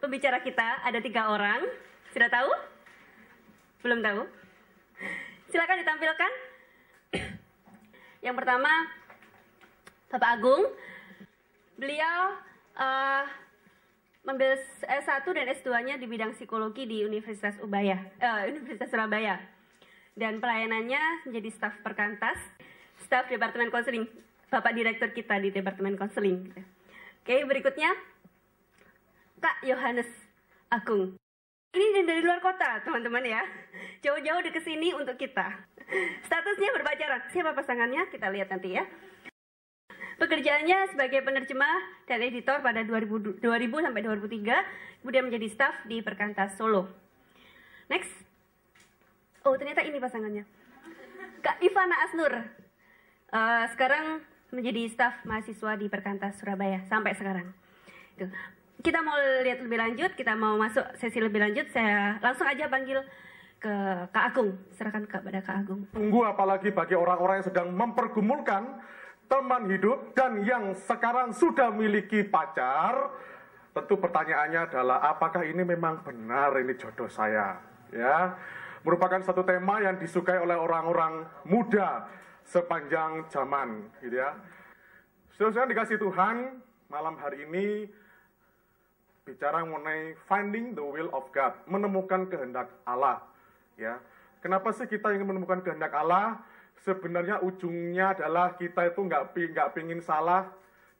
Pembicara kita ada 3 orang. Sudah tahu? Belum tahu? Silakan ditampilkan. Yang pertama, Bapak Agung. Beliau mengambil S1 dan S2-nya di bidang psikologi di Universitas Surabaya. Dan pelayanannya menjadi staf perkantas, staf Departemen Konseling. Bapak Direktur kita di Departemen Konseling. Oke, berikutnya Kak Yohanes Agung. Ini dari luar kota, teman-teman ya. Jauh-jauh ke sini untuk kita. Statusnya berpacaran. Siapa pasangannya? Kita lihat nanti ya. Pekerjaannya sebagai penerjemah dan editor pada 2000 sampai 2003, kemudian menjadi staf di Perkantas Solo. Next. Oh, ternyata ini pasangannya. Kak Ivana Asnur. Sekarang menjadi staf mahasiswa di Perkantas Surabaya sampai sekarang. Tuh. Kita mau lihat lebih lanjut, kita mau masuk sesi lebih lanjut, saya langsung aja panggil ke Kak Agung. Serahkan kepada Kak Agung. Tunggu apalagi bagi orang-orang yang sedang mempergumulkan teman hidup dan yang sekarang sudah memiliki pacar. Tentu pertanyaannya adalah apakah ini memang benar ini jodoh saya? Ya, merupakan satu tema yang disukai oleh orang-orang muda sepanjang zaman, gitu ya. Saudara dikasih Tuhan, malam hari ini bicara mengenai finding the will of God, menemukan kehendak Allah. Ya, kenapa sih kita ingin menemukan kehendak Allah? Sebenarnya ujungnya adalah kita itu nggak pingin salah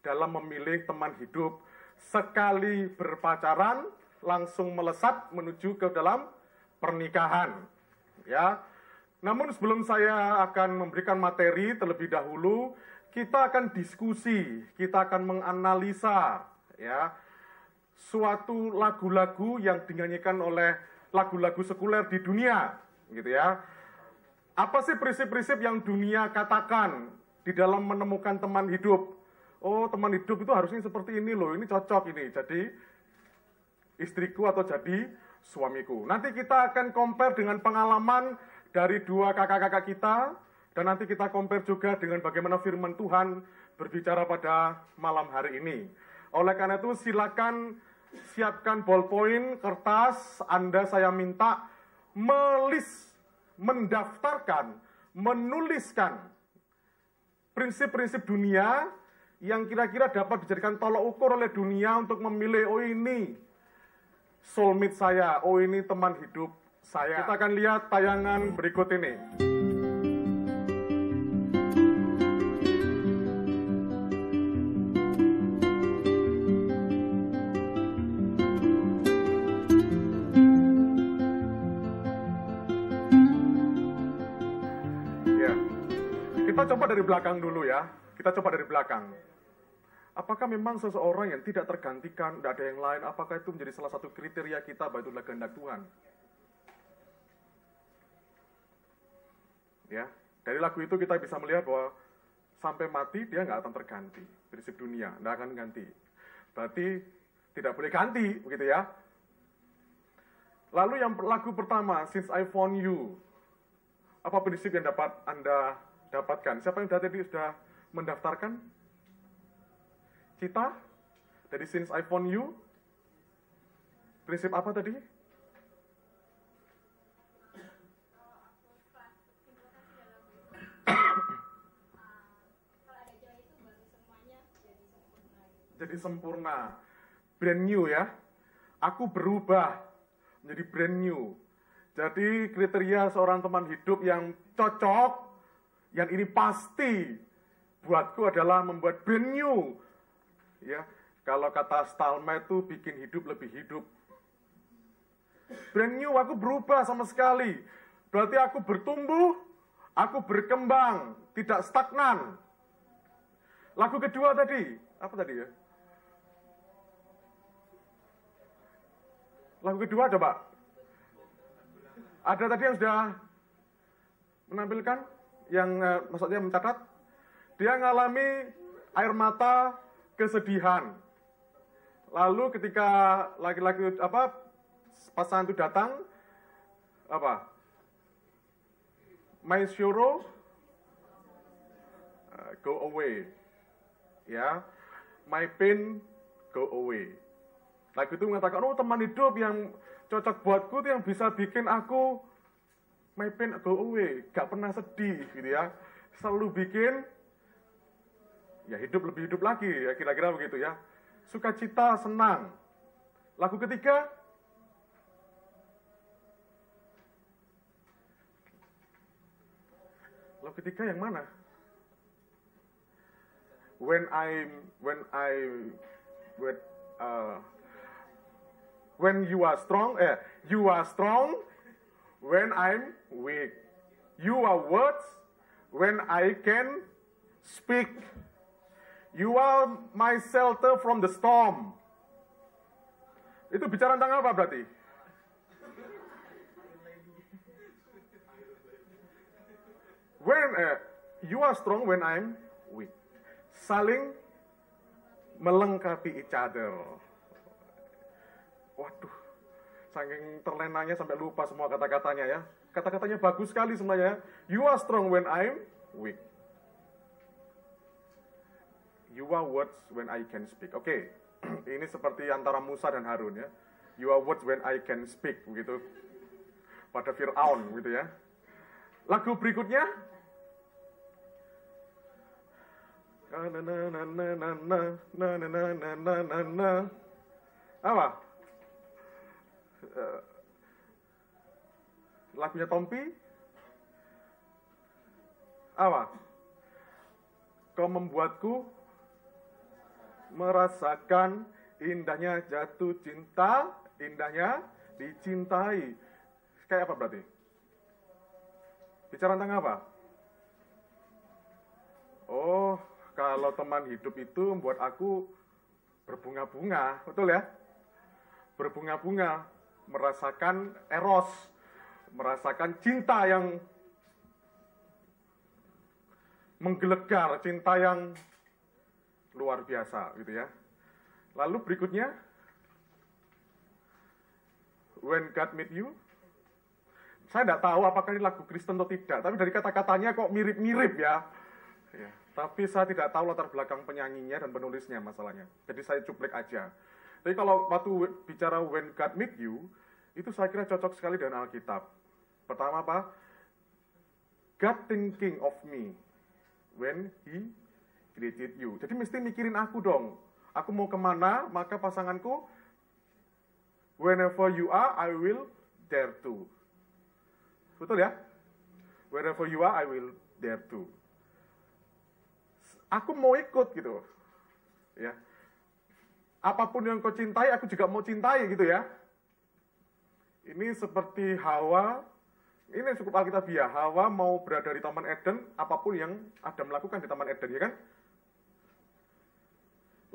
dalam memilih teman hidup. Sekali berpacaran langsung melesat menuju ke dalam pernikahan. Ya, namun sebelum saya akan memberikan materi terlebih dahulu, kita akan diskusi, kita akan menganalisa, ya, suatu lagu-lagu yang dinyanyikan oleh lagu-lagu sekuler di dunia, gitu ya. Apa sih prinsip-prinsip yang dunia katakan di dalam menemukan teman hidup? Oh, teman hidup itu harusnya seperti ini loh, ini cocok ini, jadi istriku atau jadi suamiku. Nanti kita akan compare dengan pengalaman dari 2 kakak-kakak kita, dan nanti kita compare juga dengan bagaimana firman Tuhan berbicara pada malam hari ini. Oleh karena itu silakan siapkan ballpoint, kertas. Anda saya minta mendaftarkan, menuliskan prinsip-prinsip dunia yang kira-kira dapat dijadikan tolok ukur oleh dunia untuk memilih, oh ini soulmate saya, oh ini teman hidup saya. Kita akan lihat tayangan berikut ini. Kita coba dari belakang dulu ya. Kita coba dari belakang. Apakah memang seseorang yang tidak tergantikan, tidak ada yang lain, apakah itu menjadi salah satu kriteria kita bahwa itulah kehendak Tuhan? Ya, dari lagu itu kita bisa melihat bahwa sampai mati dia nggak akan terganti. Prinsip dunia, nggak akan ganti. Berarti tidak boleh ganti, begitu ya. Lalu yang lagu pertama, Since I Found You. Apa prinsip yang dapat Anda dapatkan? Siapa yang tadi sudah mendaftarkan? Cita? Dari Since I Found You. Prinsip apa tadi? jadi sempurna, brand new ya. Aku berubah menjadi brand new. Jadi kriteria seorang teman hidup yang cocok, yang ini pasti buatku adalah membuat brand new. Ya, kalau kata Stalma itu bikin hidup lebih hidup. Brand new, aku berubah sama sekali. Berarti aku bertumbuh, aku berkembang, tidak stagnan. Lagu kedua tadi, apa tadi ya? Lagu kedua coba. Ada tadi yang sudah menampilkan, yang maksudnya mencatat. Dia ngalami air mata, kesedihan. Lalu ketika laki-laki pasangan itu datang, my sorrow go away, ya, my pain go away. Lagu itu mengatakan, oh teman hidup yang cocok buatku itu yang bisa bikin aku my pain go away, gak pernah sedih gitu ya, selalu bikin ya hidup lebih hidup lagi, ya kira-kira begitu ya, sukacita, senang. Lagu ketiga, yang mana? When you are strong, when I'm weak. You are words when I can speak. You are my shelter from the storm. Itu bicara tentang apa berarti? When you are strong when I'm weak. Saling melengkapi each other. Waduh, saking terlenanya sampai lupa semua kata-katanya ya. Kata-katanya bagus sekali sebenarnya. You are strong when I'm weak. You are words when I can speak. Oke, ini seperti antara Musa dan Harun ya. You are words when I can speak, begitu. Pada Fir'aun, gitu ya. Lagu berikutnya. Apa? Lagunya Tompi. Apa? Kau membuatku merasakan indahnya jatuh cinta, indahnya dicintai. Kayak apa berarti? Bicara tentang apa? Oh, kalau teman hidup itu membuat aku berbunga-bunga, betul ya? Berbunga-bunga, merasakan eros, merasakan cinta yang menggelegar, cinta yang luar biasa, gitu ya. Lalu berikutnya, When God Made You. Saya tidak tahu apakah ini lagu Kristen atau tidak, tapi dari kata-katanya kok mirip-mirip ya. Ya. Tapi saya tidak tahu latar belakang penyanyinya dan penulisnya masalahnya. Jadi saya cuplek aja. Tapi kalau waktu bicara When God Made You, itu saya kira cocok sekali dengan Alkitab. Pertama apa? God thinking of me when He created you. Jadi mesti mikirin aku dong. Aku mau kemana, maka pasanganku, whenever you are, I will dare to. Betul ya? Wherever you are, I will dare to. Aku mau ikut gitu, ya. Apapun yang kau cintai, aku juga mau cintai gitu ya. Ini seperti Hawa, ini cukup alkitabiah. Hawa mau berada di Taman Eden, apapun yang Adam lakukan di Taman Eden, ya kan?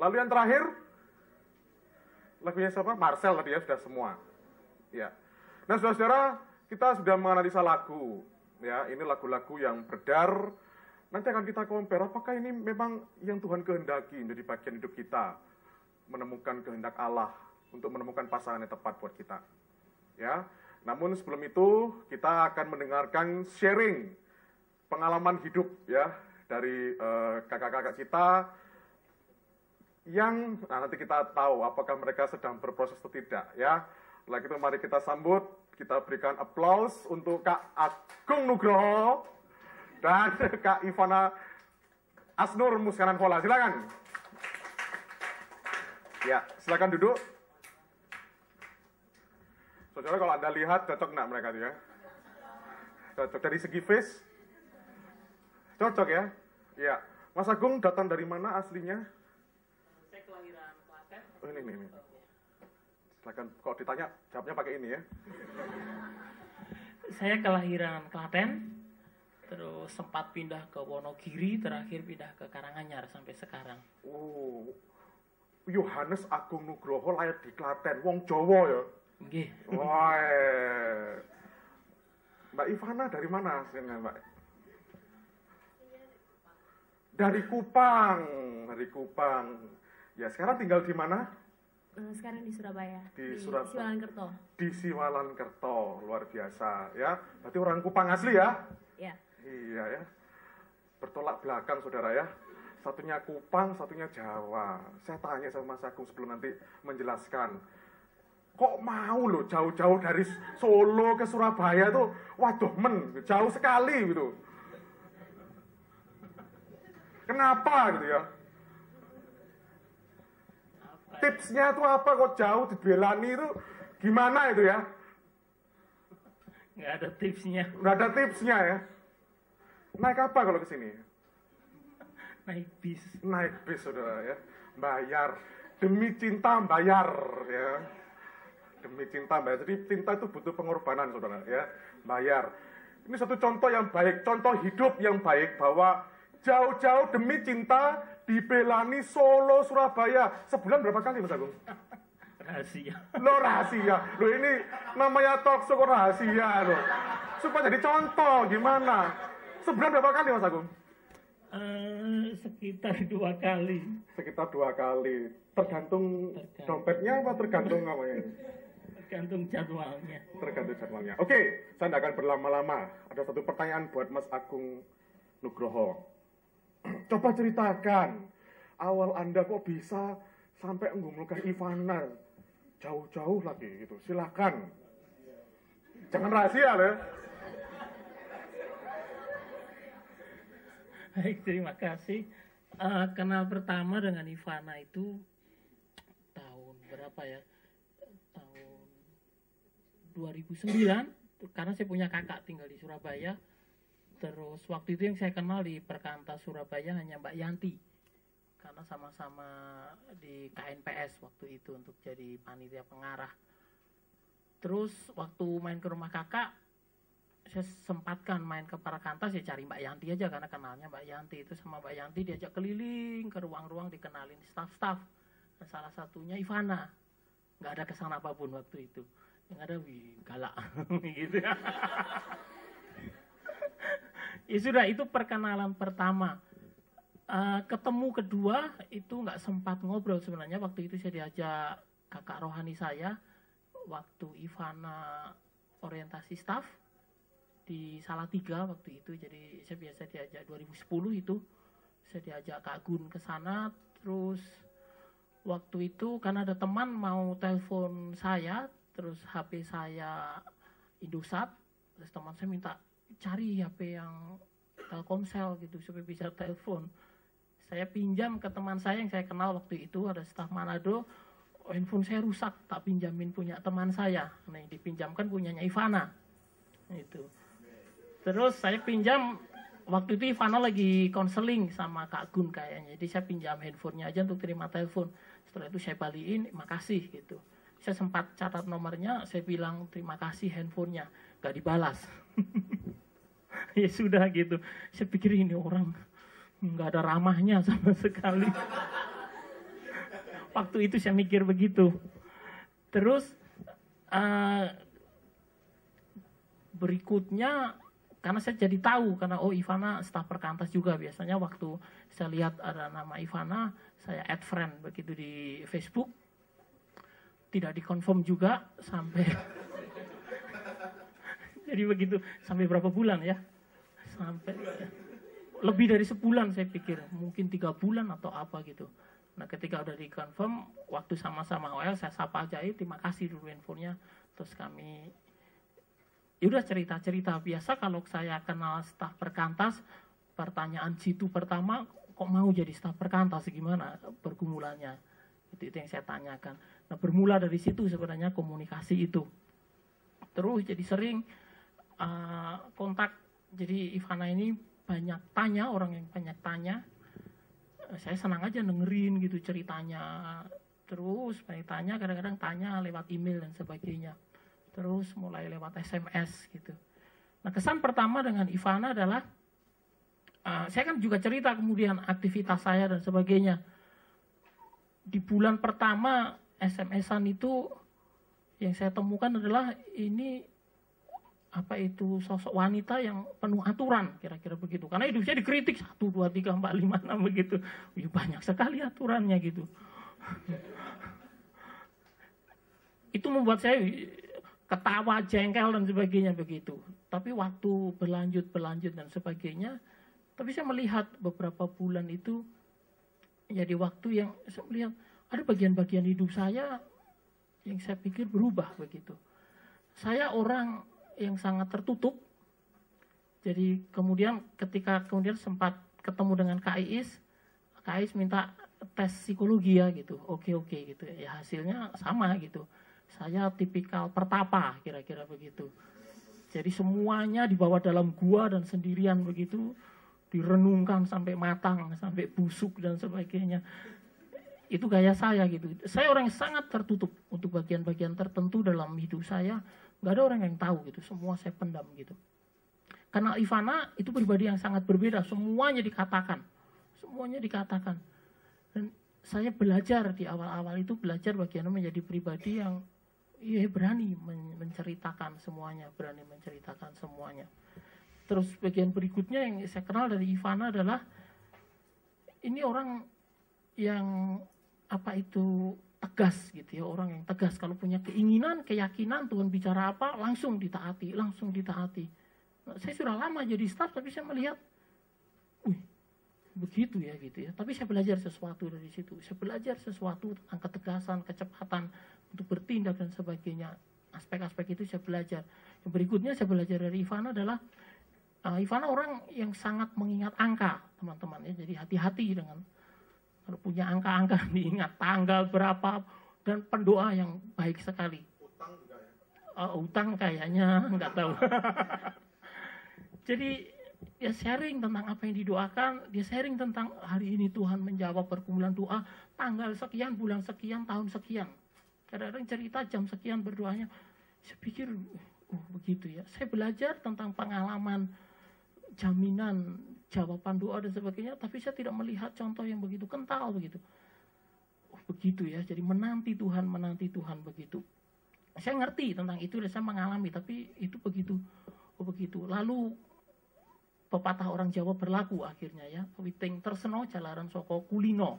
Lalu yang terakhir, lagunya siapa? Marcel tadi ya, sudah semua. Ya. Nah, saudara-saudara, kita sudah menganalisa lagu. Ya, ini lagu-lagu yang beredar. Nanti akan kita compare, apakah ini memang yang Tuhan kehendaki menjadi bagian hidup kita, menemukan kehendak Allah untuk menemukan pasangan yang tepat buat kita. Ya, namun sebelum itu kita akan mendengarkan sharing pengalaman hidup ya dari kakak-kakak kita yang nanti kita tahu apakah mereka sedang berproses atau tidak. Ya, setelah itu mari kita sambut, kita berikan applause untuk Kak Agung Nugroho dan Kak Ivana Asnur Muskanan Vola. Silakan. Ya, silakan duduk. Saudara, kalau Anda lihat cocok nggak mereka tuh ya? Cocok dari segi face? Cocok ya? Ya. Mas Agung datang dari mana aslinya? Saya kelahiran Klaten. Oh, ini. Silakan, kalau ditanya jawabnya pakai ini ya. Saya kelahiran Klaten, terus sempat pindah ke Wonogiri, terakhir pindah ke Karanganyar sampai sekarang. Oh, Yohanes Agung Nugroho lahir di Klaten, wong Jawa ya. Nggih. Wah, Mbak Ivana dari mana aslinya, Mbak? Dari Kupang, dari Kupang. Ya, sekarang tinggal di mana? Sekarang di Surabaya. Di Surabaya. Siwalankerto. Di Siwalankerto, luar biasa ya. Berarti orang Kupang asli ya? Ya. Iya ya. Bertolak belakang saudara ya. Satunya Kupang, satunya Jawa. Saya tanya sama Mas Agung sebelum nanti menjelaskan. Kok mau loh jauh-jauh dari Solo ke Surabaya tuh, waduh jauh sekali gitu. Kenapa gitu ya? Tipsnya tuh apa kok jauh dibelani itu gimana itu ya? Nggak ada tipsnya. Nggak ada tipsnya ya. Naik apa kalau ke sini? Naik bis. Naik bis saudara ya. Bayar. Demi cinta bayar ya. Demi cinta bayar. Jadi cinta itu butuh pengorbanan saudara ya. Bayar. Ini satu contoh yang baik. Contoh hidup yang baik bahwa jauh-jauh demi cinta dibelani Solo, Surabaya. Sebulan berapa kali Mas Agung? Rahasia. Lo rahasia. Lo ini namanya talk show rahasia lo. Supaya jadi contoh gimana? Sebulan berapa kali Mas Agung? Sekitar 2 kali. Sekitar 2 kali. Tergantung dompetnya apa tergantung namanya? Tergantung jadwalnya. Tergantung jadwalnya. Oke, saya tidak akan berlama-lama. Ada satu pertanyaan buat Mas Agung Nugroho. Coba ceritakan, awal Anda kok bisa sampai menggumulkan Ivana jauh-jauh lagi gitu. Silakan. Jangan rahasia loh. Baik, terima kasih. Kenal pertama dengan Ivana itu tahun berapa ya? Tahun 2009, karena saya punya kakak tinggal di Surabaya. Terus waktu itu yang saya kenal di Perkantas Surabaya hanya Mbak Yanti. Karena sama-sama di KNPS waktu itu untuk jadi panitia pengarah. Terus waktu main ke rumah kakak, saya sempatkan main ke Perkantas, ya cari Mbak Yanti aja karena kenalnya Mbak Yanti. Itu sama Mbak Yanti diajak keliling ke ruang-ruang dikenalin staf-staf. Dan salah satunya Ivana. Nggak ada kesan apapun waktu itu. Yang ada, wih galak gitu ya. Ya sudah, itu perkenalan pertama. Ketemu kedua itu nggak sempat ngobrol sebenarnya. Waktu itu saya diajak kakak rohani saya waktu Ivana orientasi staff di Salatiga waktu itu. Jadi saya biasa diajak 2010 itu saya diajak Kak Gun ke sana. Terus waktu itu karena ada teman mau telepon saya, terus HP saya Indosat, terus teman saya minta cari HP yang Telkomsel gitu supaya bisa telepon. Saya pinjam ke teman saya yang saya kenal waktu itu, ada staf Manado. Handphone saya rusak, tak pinjamin punya teman saya. Nah, dipinjamkan punyanya Ivana. Itu. Terus saya pinjam, waktu itu Ivana lagi konseling sama Kak Gun kayaknya. Jadi saya pinjam handphonenya aja untuk terima telepon. Setelah itu saya balikin, makasih gitu. Saya sempat catat nomornya, saya bilang terima kasih handphonenya. Gak dibalas. Ya sudah gitu. Saya pikir ini orang nggak ada ramahnya sama sekali. Waktu itu saya mikir begitu. Terus berikutnya karena saya jadi tahu karena Ivana staf Perkantas juga. Biasanya waktu saya lihat ada nama Ivana, saya add friend begitu di Facebook. Tidak dikonfirm juga sampai jadi begitu sampai berapa bulan ya? Sampai lebih dari sebulan saya pikir, mungkin 3 bulan atau apa gitu. Nah ketika udah dikonfirm, waktu sama-sama OL saya sapa aja, terima kasih dulu handphonenya. Terus kami, ya udah cerita-cerita biasa. Kalau saya kenal staf Perkantas, pertanyaan situ pertama, kok mau jadi staf Perkantas, gimana pergumulannya? Itu yang saya tanyakan. Nah, bermula dari situ sebenarnya komunikasi itu. Terus jadi sering kontak. Jadi Ivana ini banyak tanya, orang yang banyak tanya. Saya senang aja dengerin gitu ceritanya. Terus banyak tanya, kadang-kadang tanya lewat email dan sebagainya. Terus mulai lewat SMS gitu. Nah, kesan pertama dengan Ivana adalah saya kan juga cerita kemudian aktivitas saya dan sebagainya. Di bulan pertama SMS-an itu yang saya temukan adalah ini apa itu sosok wanita yang penuh aturan, kira-kira begitu. Karena hidup saya dikritik 1, 2, 3, 4, 5, 6 begitu. Ya, banyak sekali aturannya gitu. Itu membuat saya ketawa, jengkel dan sebagainya begitu. Tapi waktu berlanjut dan sebagainya, tapi saya melihat beberapa bulan itu jadi waktu yang saya melihat ada bagian-bagian hidup saya yang saya pikir berubah begitu. Saya orang yang sangat tertutup. Jadi kemudian ketika sempat ketemu dengan Kak Iis minta tes psikologi ya gitu. Oke gitu. Ya hasilnya sama gitu. Saya tipikal pertapa kira-kira begitu. Jadi semuanya dibawa dalam gua dan sendirian begitu. Direnungkan sampai matang, sampai busuk dan sebagainya. Itu gaya saya gitu. Saya orang yang sangat tertutup untuk bagian-bagian tertentu dalam hidup saya. Gak ada orang yang tahu gitu. Semua saya pendam gitu. Karena Ivana itu pribadi yang sangat berbeda. Semuanya dikatakan. Dan saya belajar di awal-awal itu belajar bagaimana menjadi pribadi yang berani menceritakan semuanya. Terus bagian berikutnya yang saya kenal dari Ivana adalah ini orang yang tegas gitu ya, orang yang tegas kalau punya keinginan, keyakinan Tuhan bicara apa langsung ditaati. Nah, saya sudah lama jadi staf tapi saya melihat, begitu ya gitu ya. Tapi saya belajar sesuatu dari situ. Saya belajar sesuatu tentang ketegasan, kecepatan untuk bertindak dan sebagainya. Aspek-aspek itu saya belajar. Yang berikutnya saya belajar dari Ivana adalah Ivana orang yang sangat mengingat angka, teman-teman ya. Jadi hati-hati dengan kalau punya angka-angka diingat tanggal berapa dan pendoa yang baik sekali. Utang juga ya? Utang kayaknya nggak tahu. Jadi dia sharing tentang apa yang didoakan, dia sharing tentang hari ini Tuhan menjawab pergumulan doa, tanggal sekian, bulan sekian, tahun sekian. Kadang-kadang cerita jam sekian berdoanya. Saya pikir, begitu ya. Saya belajar tentang pengalaman jaminan jawaban doa dan sebagainya, tapi saya tidak melihat contoh yang begitu kental begitu. Begitu ya, jadi menanti Tuhan begitu. Saya ngerti tentang itu dan saya mengalami, tapi itu begitu. Lalu pepatah orang Jawa berlaku akhirnya ya. Witing terseno jalanan soko kulino.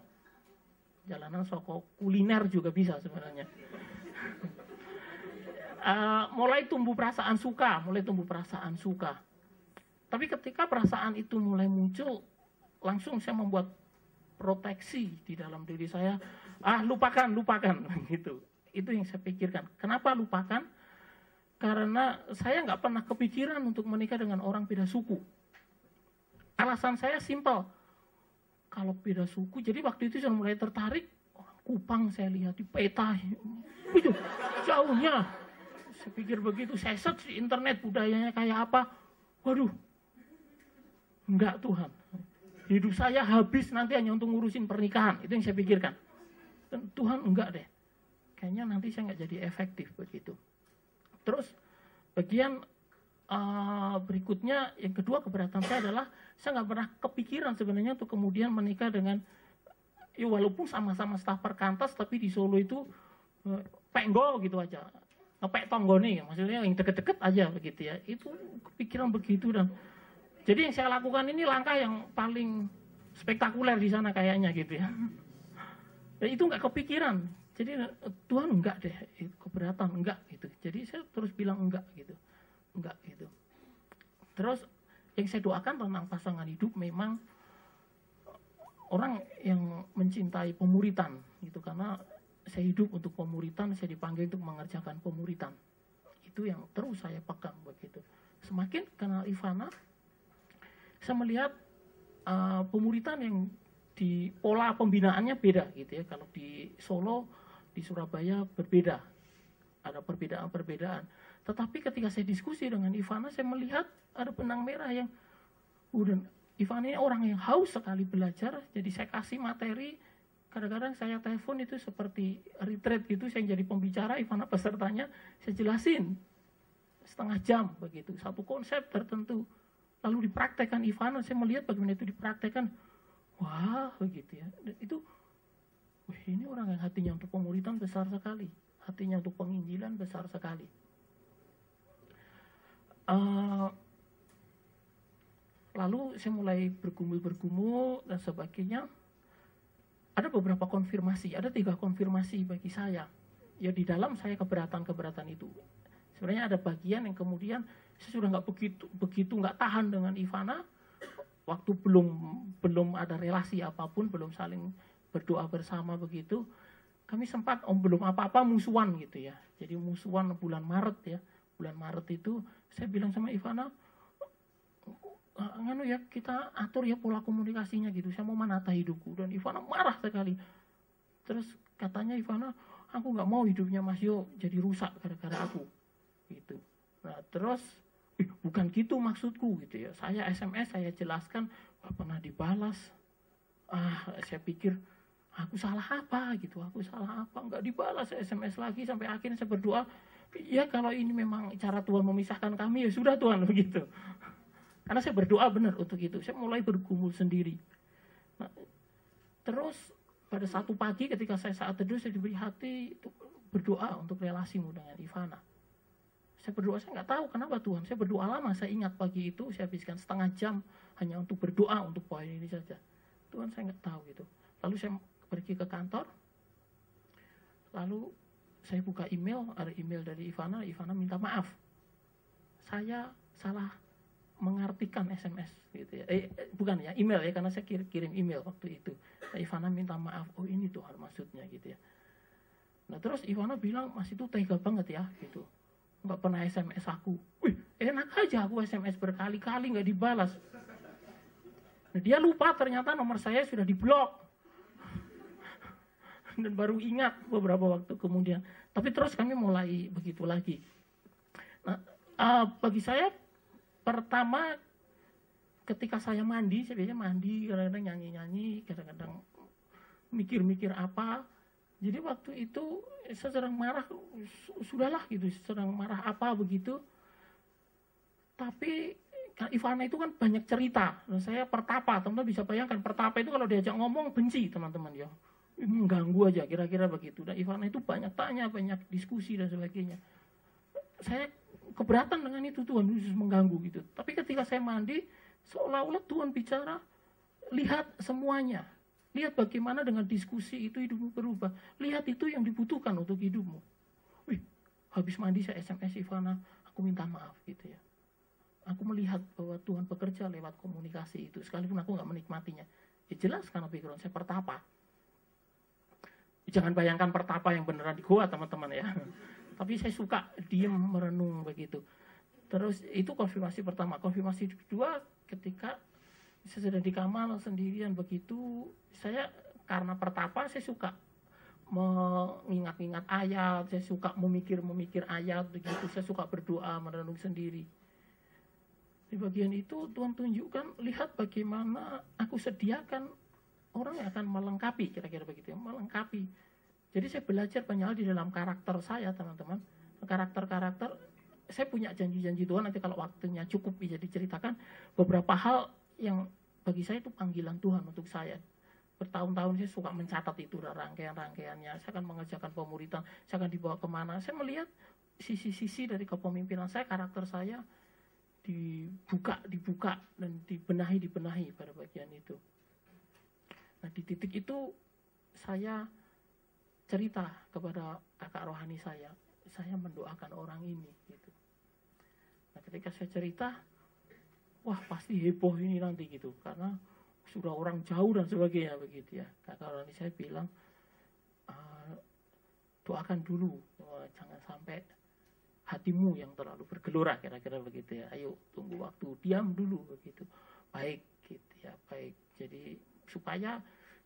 Jalanan soko kuliner juga bisa sebenarnya. Mulai tumbuh perasaan suka. Tapi ketika perasaan itu mulai muncul, langsung saya membuat proteksi di dalam diri saya. Lupakan gitu. Itu yang saya pikirkan. Kenapa lupakan? Karena saya nggak pernah kepikiran untuk menikah dengan orang beda suku. Alasan saya simpel. Kalau beda suku, jadi waktu itu saya mulai tertarik. Orang Kupang saya lihat di peta. Itu jauhnya. Saya pikir begitu. Saya search di internet budayanya kayak apa. Waduh. Enggak Tuhan. Hidup saya habis nanti hanya untuk ngurusin pernikahan. Itu yang saya pikirkan. Dan Tuhan enggak deh. Kayaknya nanti saya nggak jadi efektif begitu. Terus bagian berikutnya, yang kedua keberatan saya adalah saya nggak pernah kepikiran sebenarnya untuk kemudian menikah dengan, walaupun sama-sama staf perkantas, tapi di Solo itu penggol gitu aja, ngepek tonggone, maksudnya yang deket-deket aja begitu ya. Itu kepikiran begitu dan jadi yang saya lakukan ini langkah yang paling spektakuler di sana kayaknya gitu ya. Dan itu nggak kepikiran. Jadi Tuhan enggak deh, keberatan enggak gitu. Jadi saya terus bilang enggak gitu. Terus yang saya doakan tentang pasangan hidup memang orang yang mencintai pemuritan gitu, karena saya hidup untuk pemuritan, saya dipanggil untuk mengerjakan pemuritan. Itu yang terus saya pegang begitu. Semakin kenal Ivana, saya melihat pemuritan yang di pola pembinaannya beda gitu ya. Kalau di Solo, di Surabaya berbeda, ada perbedaan-perbedaan. Tetapi ketika saya diskusi dengan Ivana, saya melihat ada benang merah yang dan Ivana ini orang yang haus sekali belajar. Jadi saya kasih materi, kadang-kadang saya telepon itu seperti retreat gitu, saya jadi pembicara, Ivana pesertanya, saya jelasin setengah jam begitu, satu konsep tertentu, lalu dipraktekkan Ivana, saya melihat bagaimana itu dipraktekkan, wah begitu ya. Dan itu, wah, ini orang yang hatinya untuk pemuridan besar sekali, hatinya untuk penginjilan besar sekali. Lalu saya mulai bergumul dan sebagainya. Ada beberapa konfirmasi, ada 3 konfirmasi bagi saya. Ya di dalam saya keberatan itu. Sebenarnya ada bagian yang kemudian saya sudah nggak begitu nggak tahan dengan Ivana. Waktu belum ada relasi apapun, belum saling berdoa bersama begitu. Kami sempat belum apa-apa musuhan gitu ya. Jadi musuhan bulan Maret ya. Bulan Maret itu saya bilang sama Ivana, nganu ya, kita atur ya pola komunikasinya gitu, saya mau menata hidupku. Dan Ivana marah sekali. Terus katanya Ivana, aku nggak mau hidupnya Mas Yo jadi rusak gara-gara aku gitu. Nah terus bukan gitu maksudku gitu ya, saya SMS saya jelaskan, nggak pernah dibalas. Saya pikir aku salah apa gitu, nggak dibalas SMS lagi. Sampai akhirnya saya berdoa, ya kalau ini memang cara Tuhan memisahkan kami, ya sudah Tuhan begitu. Karena saya berdoa benar untuk itu. Saya mulai bergumul sendiri. Nah, terus pada satu pagi ketika saya saat teduh, saya diberi hati untuk berdoa untuk relasimu dengan Ivana. Saya berdoa, saya nggak tahu kenapa Tuhan. Saya berdoa lama, saya ingat pagi itu saya habiskan setengah jam hanya untuk berdoa untuk poin ini saja. Tuhan, saya nggak tahu gitu. Lalu saya pergi ke kantor. Lalu saya buka email, ada email dari Ivana minta maaf. Saya salah mengartikan SMS gitu ya. Bukan ya, email ya, karena saya kirim email waktu itu. Nah, Ivana minta maaf, oh ini Tuhan maksudnya gitu ya. Nah terus Ivana bilang, Mas itu tega banget ya gitu, nggak pernah SMS aku. Wih, enak aja aku SMS berkali-kali nggak dibalas. Nah, dia lupa ternyata nomor saya sudah diblok. Dan baru ingat beberapa waktu kemudian. Tapi terus kami mulai begitu lagi. Nah, bagi saya pertama, ketika saya mandi, saya biasanya mandi, kadang-kadang nyanyi-nyanyi, kadang-kadang mikir-mikir apa. Jadi waktu itu saya sedang marah, sudahlah gitu, sedang marah apa begitu. Tapi Ivana itu kan banyak cerita, dan saya pertapa, teman-teman bisa bayangkan, pertapa itu kalau diajak ngomong benci teman-teman ya. Mengganggu aja, kira-kira begitu. Dan Ivana itu banyak tanya, banyak diskusi dan sebagainya. Saya keberatan dengan itu, Tuhan Yesus mengganggu gitu. Tapi ketika saya mandi, seolah-olah Tuhan bicara, lihat semuanya. Lihat bagaimana dengan diskusi itu hidupmu berubah. Lihat itu yang dibutuhkan untuk hidupmu. Wih, habis mandi saya SMS Ivana, aku minta maaf gitu ya. Aku melihat bahwa Tuhan bekerja lewat komunikasi itu, sekalipun aku nggak menikmatinya. Ya jelas karena background saya pertapa. Jangan bayangkan pertapa yang beneran di gua teman-teman ya. Tapi saya suka diam merenung begitu. Terus itu konfirmasi pertama. Konfirmasi kedua, ketika saya sedang di kamar sendirian begitu, saya karena pertapa saya suka mengingat-ingat ayat, saya suka memikir ayat begitu, saya suka berdoa, merenung sendiri. Di bagian itu Tuhan tunjukkan, lihat bagaimana aku sediakan orang yang akan melengkapi, kira-kira begitu ya, melengkapi. Jadi saya belajar banyak hal di dalam karakter saya, teman-teman. Karakter-karakter, saya punya janji-janji Tuhan, nanti kalau waktunya cukup bisa diceritakan beberapa hal yang bagi saya itu panggilan Tuhan untuk saya. Bertahun-tahun saya suka mencatat itu rangkaian-rangkaiannya. Saya akan mengerjakan pemuridan, saya akan dibawa kemana. Saya melihat sisi-sisi dari kepemimpinan saya, karakter saya dibuka dan dibenahi pada bagian itu. Nah di titik itu saya cerita kepada kakak rohani saya mendoakan orang ini gitu. Nah ketika saya cerita, wah pasti heboh ini nanti gitu, karena sudah orang jauh dan sebagainya begitu ya. Kakak rohani saya bilang, doakan dulu, jangan sampai hatimu yang terlalu bergelora, kira-kira begitu ya. Ayo tunggu waktu, diam dulu begitu. Baik gitu ya, baik. Jadi supaya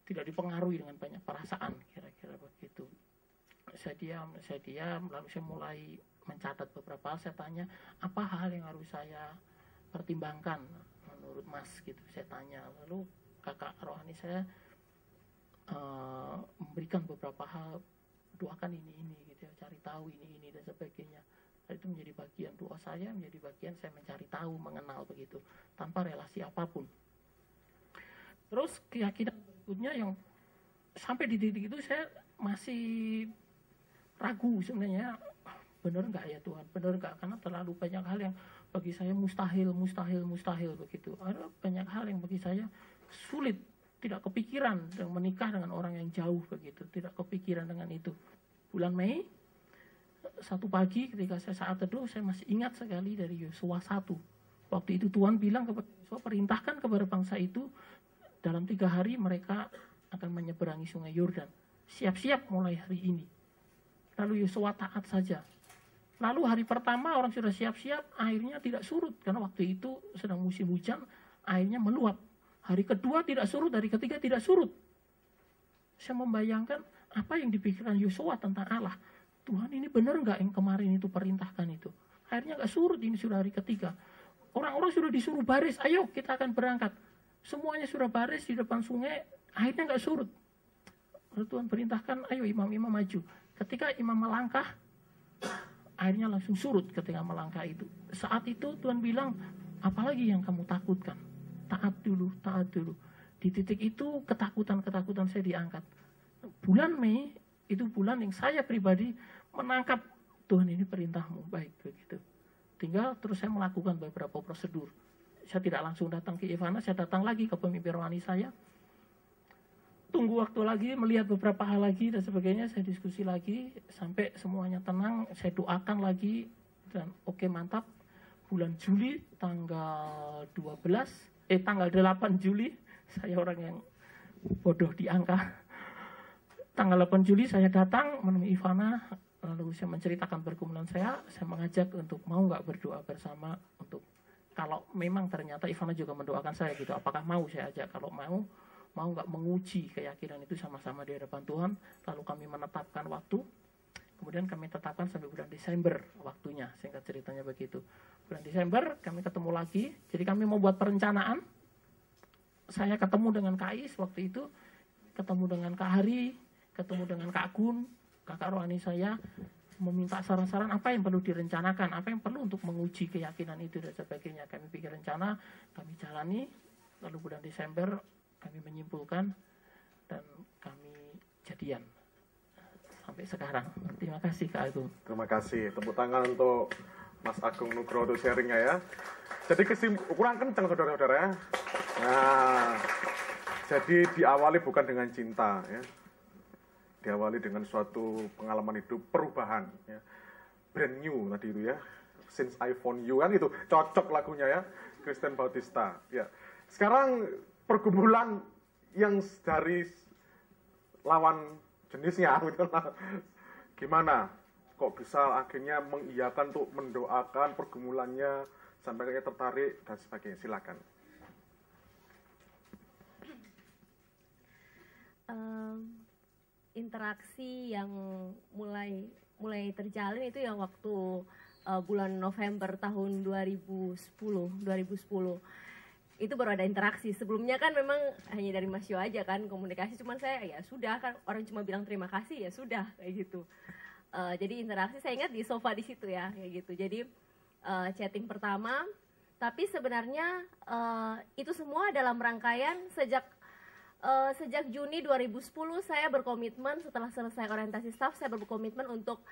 tidak dipengaruhi dengan banyak perasaan, kira-kira begitu. Saya diam, lalu saya mulai mencatat beberapa hal. Saya tanya, apa hal yang harus saya pertimbangkan menurut Mas gitu, saya tanya. Lalu kakak rohani saya memberikan beberapa hal, doakan ini gitu ya, cari tahu ini dan sebagainya. Itu menjadi bagian doa saya, menjadi bagian saya mencari tahu, mengenal begitu, tanpa relasi apapun. Terus keyakinan berikutnya yang sampai di titik itu saya masih ragu sebenarnya, benar nggak ya Tuhan, benar nggak, karena terlalu banyak hal yang bagi saya mustahil begitu. Ada banyak hal yang bagi saya sulit, tidak kepikiran dengan menikah dengan orang yang jauh begitu, tidak kepikiran dengan itu. Bulan Mei, satu pagi ketika saya saat teduh, saya masih ingat sekali dari Yosua 1. Waktu itu Tuhan bilang kepada Yosua, perintahkan kepada bangsa itu dalam 3 hari mereka akan menyeberangi sungai Yordan. Siap-siap mulai hari ini. Lalu Yosua taat saja. Lalu hari pertama orang sudah siap-siap, airnya tidak surut. Karena waktu itu sedang musim hujan, airnya meluap. Hari kedua tidak surut, hari ketiga tidak surut. Saya membayangkan apa yang dipikirkan Yosua tentang Allah. Tuhan, ini benar nggak yang kemarin itu perintahkan itu? Akhirnya nggak surut, ini sudah hari ketiga. Orang-orang sudah disuruh baris, ayo kita akan berangkat. Semuanya sudah baris di depan sungai, akhirnya nggak surut. Lalu Tuhan perintahkan, ayo imam-imam maju. Ketika imam melangkah, akhirnya langsung surut ketika melangkah itu. Saat itu Tuhan bilang, apalagi yang kamu takutkan? Taat dulu. Di titik itu ketakutan saya diangkat. Bulan Mei itu bulan yang saya pribadi menangkap, Tuhan ini perintahmu, baik begitu. Tinggal terus saya melakukan beberapa prosedur. Saya tidak langsung datang ke Ivana, saya datang lagi ke pemimpin rohani saya. Tunggu waktu lagi, melihat beberapa hal lagi dan sebagainya, saya diskusi lagi sampai semuanya tenang, saya doakan lagi dan oke, mantap. Bulan Juli tanggal 8 Juli, saya orang yang bodoh di angka. Tanggal 8 Juli saya datang menemui Ivana, lalu saya menceritakan pergumulan saya mengajak untuk mau nggak berdoa bersama, untuk kalau memang ternyata Ivana juga mendoakan saya gitu, apakah mau saya ajak, kalau mau nggak menguji keyakinan itu sama-sama di hadapan Tuhan. Lalu kami menetapkan waktu, kemudian kami tetapkan sampai bulan Desember waktunya, singkat ceritanya begitu. Bulan Desember kami ketemu lagi, jadi kami mau buat perencanaan. Saya ketemu dengan Kak Ais waktu itu, ketemu dengan Kak Hari, ketemu dengan Kak Gun, kakak rohani saya, meminta saran-saran apa yang perlu direncanakan, apa yang perlu untuk menguji keyakinan itu dan sebagainya. Kami bikin rencana, kami jalani, lalu bulan Desember kami menyimpulkan dan kami jadian sampai sekarang. Terima kasih Kak Agung. Terima kasih. Tepuk tangan untuk Mas Agung Nugroho untuk sharingnya ya. Jadi kurang kencang saudara-saudara ya. Nah, jadi diawali bukan dengan cinta ya. Diawali dengan suatu pengalaman hidup, perubahan ya. Brand new tadi itu ya. Since I Found You kan itu cocok lagunya ya. Kristen Bautista ya. Sekarang pergumulan yang dari lawan jenisnya gitu. Gimana? Kok bisa akhirnya mengiyakan untuk mendoakan pergumulannya sampai kayak tertarik dan sebagainya. Silakan. Interaksi yang mulai terjalin itu yang waktu bulan November tahun 2010 itu baru ada interaksi. Sebelumnya kan memang hanya dari Mas Yo aja kan komunikasi, cuman saya ya sudah kan, orang cuma bilang terima kasih ya sudah kayak gitu. Jadi interaksi saya ingat di sofa di situ ya kayak gitu. Jadi chatting pertama, tapi sebenarnya itu semua dalam rangkaian sejak Juni 2010 saya berkomitmen, setelah selesai orientasi staff saya berkomitmen untuk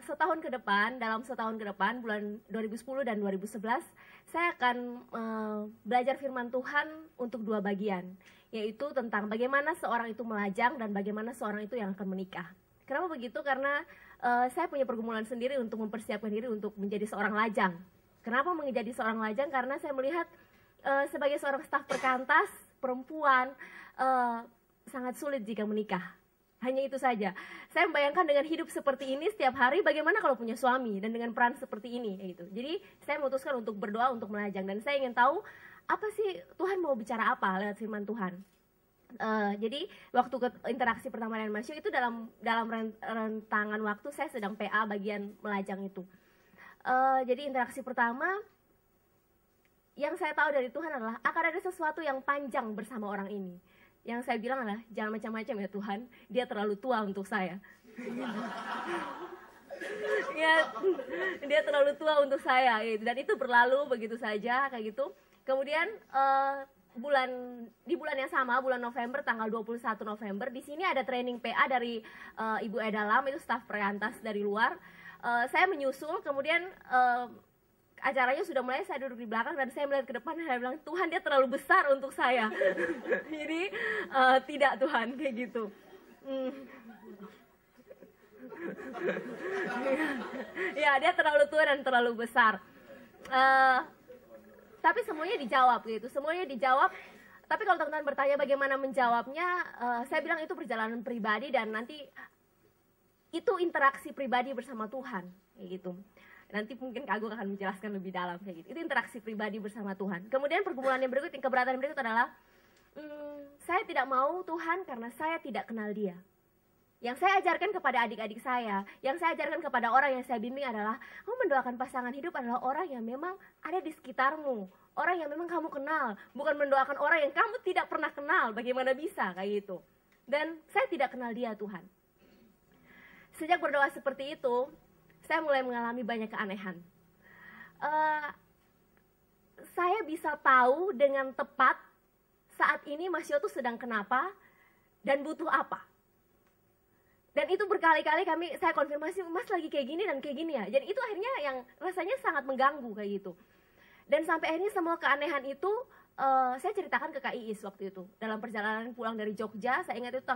setahun ke depan, dalam setahun ke depan, bulan 2010 dan 2011, saya akan belajar firman Tuhan untuk 2 bagian, yaitu tentang bagaimana seorang itu melajang dan bagaimana seorang itu yang akan menikah. Kenapa begitu? Karena saya punya pergumulan sendiri untuk mempersiapkan diri untuk menjadi seorang lajang. Kenapa menjadi seorang lajang? Karena saya melihat sebagai seorang staf perkantas, perempuan, sangat sulit jika menikah. Hanya itu saja. Saya membayangkan dengan hidup seperti ini setiap hari, bagaimana kalau punya suami dan dengan peran seperti ini gitu. Jadi saya memutuskan untuk berdoa untuk melajang, dan saya ingin tahu apa sih Tuhan mau bicara apa lewat firman Tuhan. Jadi waktu interaksi pertama dengan Mas Yo itu dalam rentangan waktu saya sedang PA bagian Melajang itu. Jadi interaksi pertama yang saya tahu dari Tuhan adalah akan ada sesuatu yang panjang bersama orang ini. Yang saya bilang adalah jangan macam-macam ya Tuhan, dia terlalu tua untuk saya. Ya, dia terlalu tua untuk saya gitu. Dan itu berlalu begitu saja kayak gitu. Kemudian di bulan yang sama, bulan November, tanggal 21 November, di sini ada training PA dari Ibu Eda Lam, itu staf perkantas dari luar. Saya menyusul, kemudian acaranya sudah mulai, saya duduk di belakang dan saya melihat ke depan dan saya bilang, Tuhan dia terlalu besar untuk saya. Jadi tidak Tuhan, kayak gitu. Ya, dia terlalu tua dan terlalu besar. Tapi semuanya dijawab gitu, semuanya dijawab. Tapi kalau teman-teman bertanya bagaimana menjawabnya, saya bilang itu perjalanan pribadi dan nanti itu interaksi pribadi bersama Tuhan, kayak gitu. Nanti mungkin Kak Agung akan menjelaskan lebih dalam kayak gitu. Itu interaksi pribadi bersama Tuhan. Kemudian pergumulan yang berikut, keberatan berikut adalah saya tidak mau Tuhan karena saya tidak kenal Dia. Yang saya ajarkan kepada adik-adik saya, yang saya ajarkan kepada orang yang saya bimbing adalah kamu mendoakan pasangan hidup adalah orang yang memang ada di sekitarmu, orang yang memang kamu kenal, bukan mendoakan orang yang kamu tidak pernah kenal. Bagaimana bisa kayak gitu? Dan saya tidak kenal Dia Tuhan. Sejak berdoa seperti itu, saya mulai mengalami banyak keanehan. Saya bisa tahu dengan tepat saat ini Mas Yo tuh sedang kenapa dan butuh apa. Dan itu berkali-kali saya konfirmasi, Mas lagi kayak gini dan kayak gini ya. Jadi itu akhirnya yang rasanya sangat mengganggu kayak gitu. Dan sampai akhirnya semua keanehan itu saya ceritakan ke Kak Iis waktu itu. Dalam perjalanan pulang dari Jogja, saya ingat itu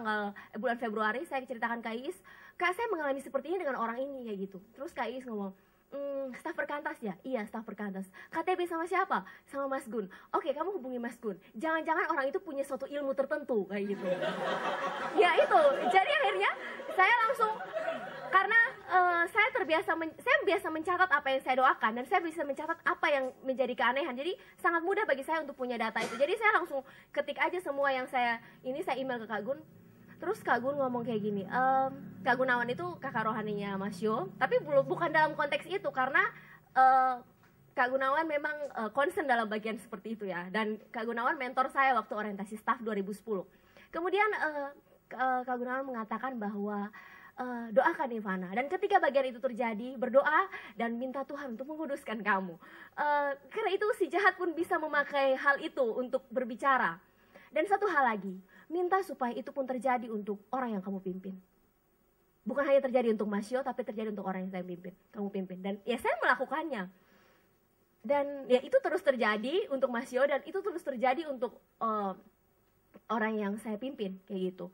bulan Februari, saya ceritakan Kak Iis, Kak saya mengalami seperti ini dengan orang ini kayak gitu. Terus Kak Iis ngomong, staf perkantas ya? Iya, staf perkantas. KTP sama siapa? Sama Mas Gun. Oke, kamu hubungi Mas Gun. Jangan-jangan orang itu punya suatu ilmu tertentu kayak gitu. Ya itu, jadi akhirnya saya langsung, karena saya biasa mencatat apa yang saya doakan dan saya bisa mencatat apa yang menjadi keanehan. Jadi sangat mudah bagi saya untuk punya data itu. Jadi saya langsung ketik aja semua yang saya email ke Kak Gun. Terus Kak Gun ngomong kayak gini, Kak Gunawan itu kakak rohaninya Mas Yo, tapi bukan dalam konteks itu karena Kak Gunawan memang concern dalam bagian seperti itu ya. Dan Kak Gunawan mentor saya waktu orientasi staff 2010. Kemudian Kak Gunawan mengatakan bahwa doakan Ivana, dan ketika bagian itu terjadi, berdoa dan minta Tuhan untuk menguduskan kamu. Karena itu si jahat pun bisa memakai hal itu untuk berbicara. Dan satu hal lagi, minta supaya itu pun terjadi untuk orang yang kamu pimpin. Bukan hanya terjadi untuk Mas Yo, tapi terjadi untuk orang yang kamu pimpin. Dan ya saya melakukannya. Dan ya itu terus terjadi untuk Mas Yo, dan itu terus terjadi untuk orang yang saya pimpin, kayak gitu.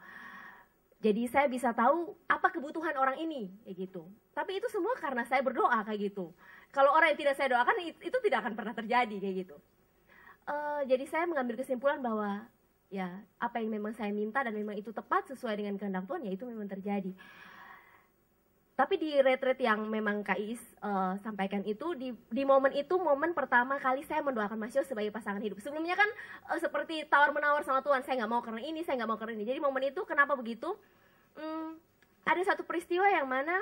Jadi saya bisa tahu apa kebutuhan orang ini, kayak gitu. Tapi itu semua karena saya berdoa, kayak gitu. Kalau orang yang tidak saya doakan, itu tidak akan pernah terjadi, kayak gitu. Jadi saya mengambil kesimpulan bahwa ya apa yang memang saya minta dan memang itu tepat sesuai dengan kehendak Tuhan, ya itu memang terjadi. Tapi di retreat yang memang Kak Iis sampaikan itu, di momen itu, momen pertama kali saya mendoakan Mas Yo sebagai pasangan hidup. Sebelumnya kan seperti tawar-menawar sama Tuhan, saya nggak mau karena ini, saya nggak mau karena ini. Jadi momen itu kenapa begitu? Ada satu peristiwa yang mana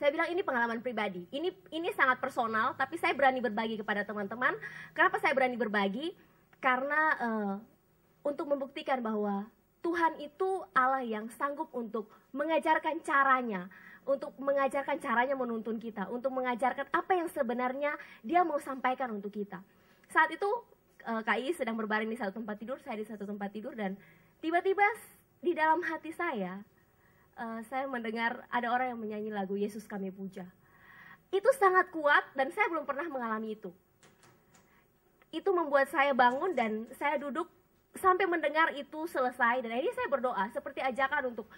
saya bilang ini pengalaman pribadi. Ini sangat personal, tapi saya berani berbagi kepada teman-teman. Kenapa saya berani berbagi? Karena untuk membuktikan bahwa Tuhan itu Allah yang sanggup untuk mengajarkan caranya, menuntun kita, untuk mengajarkan apa yang sebenarnya Dia mau sampaikan untuk kita. Saat itu Kak Iis sedang berbaring di satu tempat tidur, saya di satu tempat tidur, dan tiba-tiba di dalam hati saya mendengar ada orang yang menyanyi lagu Yesus Kami Puja. Itu sangat kuat dan saya belum pernah mengalami itu. Itu membuat saya bangun dan saya duduk sampai mendengar itu selesai, dan akhirnya saya berdoa seperti ajakan untuk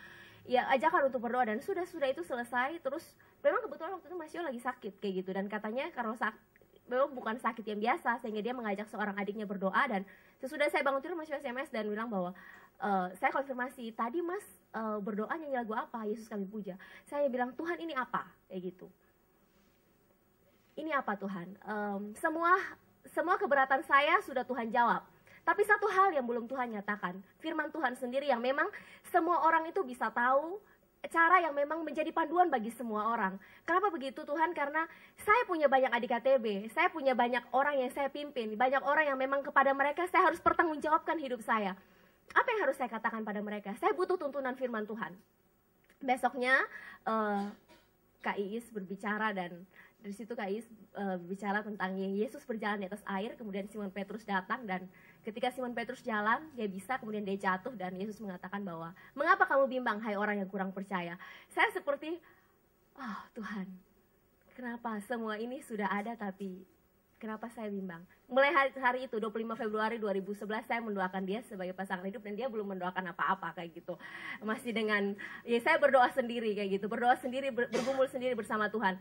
berdoa, dan sudah itu selesai. Terus memang kebetulan waktu itu Mas Yo lagi sakit kayak gitu, dan katanya kalau memang bukan sakit yang biasa sehingga dia mengajak seorang adiknya berdoa. Dan sesudah saya bangun tidur Mas Yo SMS dan bilang bahwa saya konfirmasi, tadi Mas berdoa nyanyi lagu apa? Yesus Kami Puja. Saya bilang, Tuhan ini apa? Kayak gitu. Ini apa Tuhan? Semua keberatan saya sudah Tuhan jawab. Tapi satu hal yang belum Tuhan nyatakan, firman Tuhan sendiri yang memang semua orang itu bisa tahu, cara yang memang menjadi panduan bagi semua orang. Kenapa begitu Tuhan? Karena saya punya banyak adik KTB, saya punya banyak orang yang saya pimpin, banyak orang yang memang kepada mereka saya harus pertanggungjawabkan hidup saya. Apa yang harus saya katakan pada mereka? Saya butuh tuntunan firman Tuhan. Besoknya Kak Iis berbicara dan dari situ Kak Iis bicara tentang Yesus berjalan di atas air, kemudian Simon Petrus datang dan ketika Simon Petrus jalan, dia bisa, kemudian dia jatuh dan Yesus mengatakan bahwa, mengapa kamu bimbang hai orang yang kurang percaya? Saya seperti, oh Tuhan, kenapa semua ini sudah ada tapi kenapa saya bimbang? Mulai hari itu, 25 Februari 2011, saya mendoakan dia sebagai pasangan hidup dan dia belum mendoakan apa-apa kayak gitu. Masih dengan, ya saya berdoa sendiri kayak gitu, berdoa sendiri, bergumul sendiri bersama Tuhan.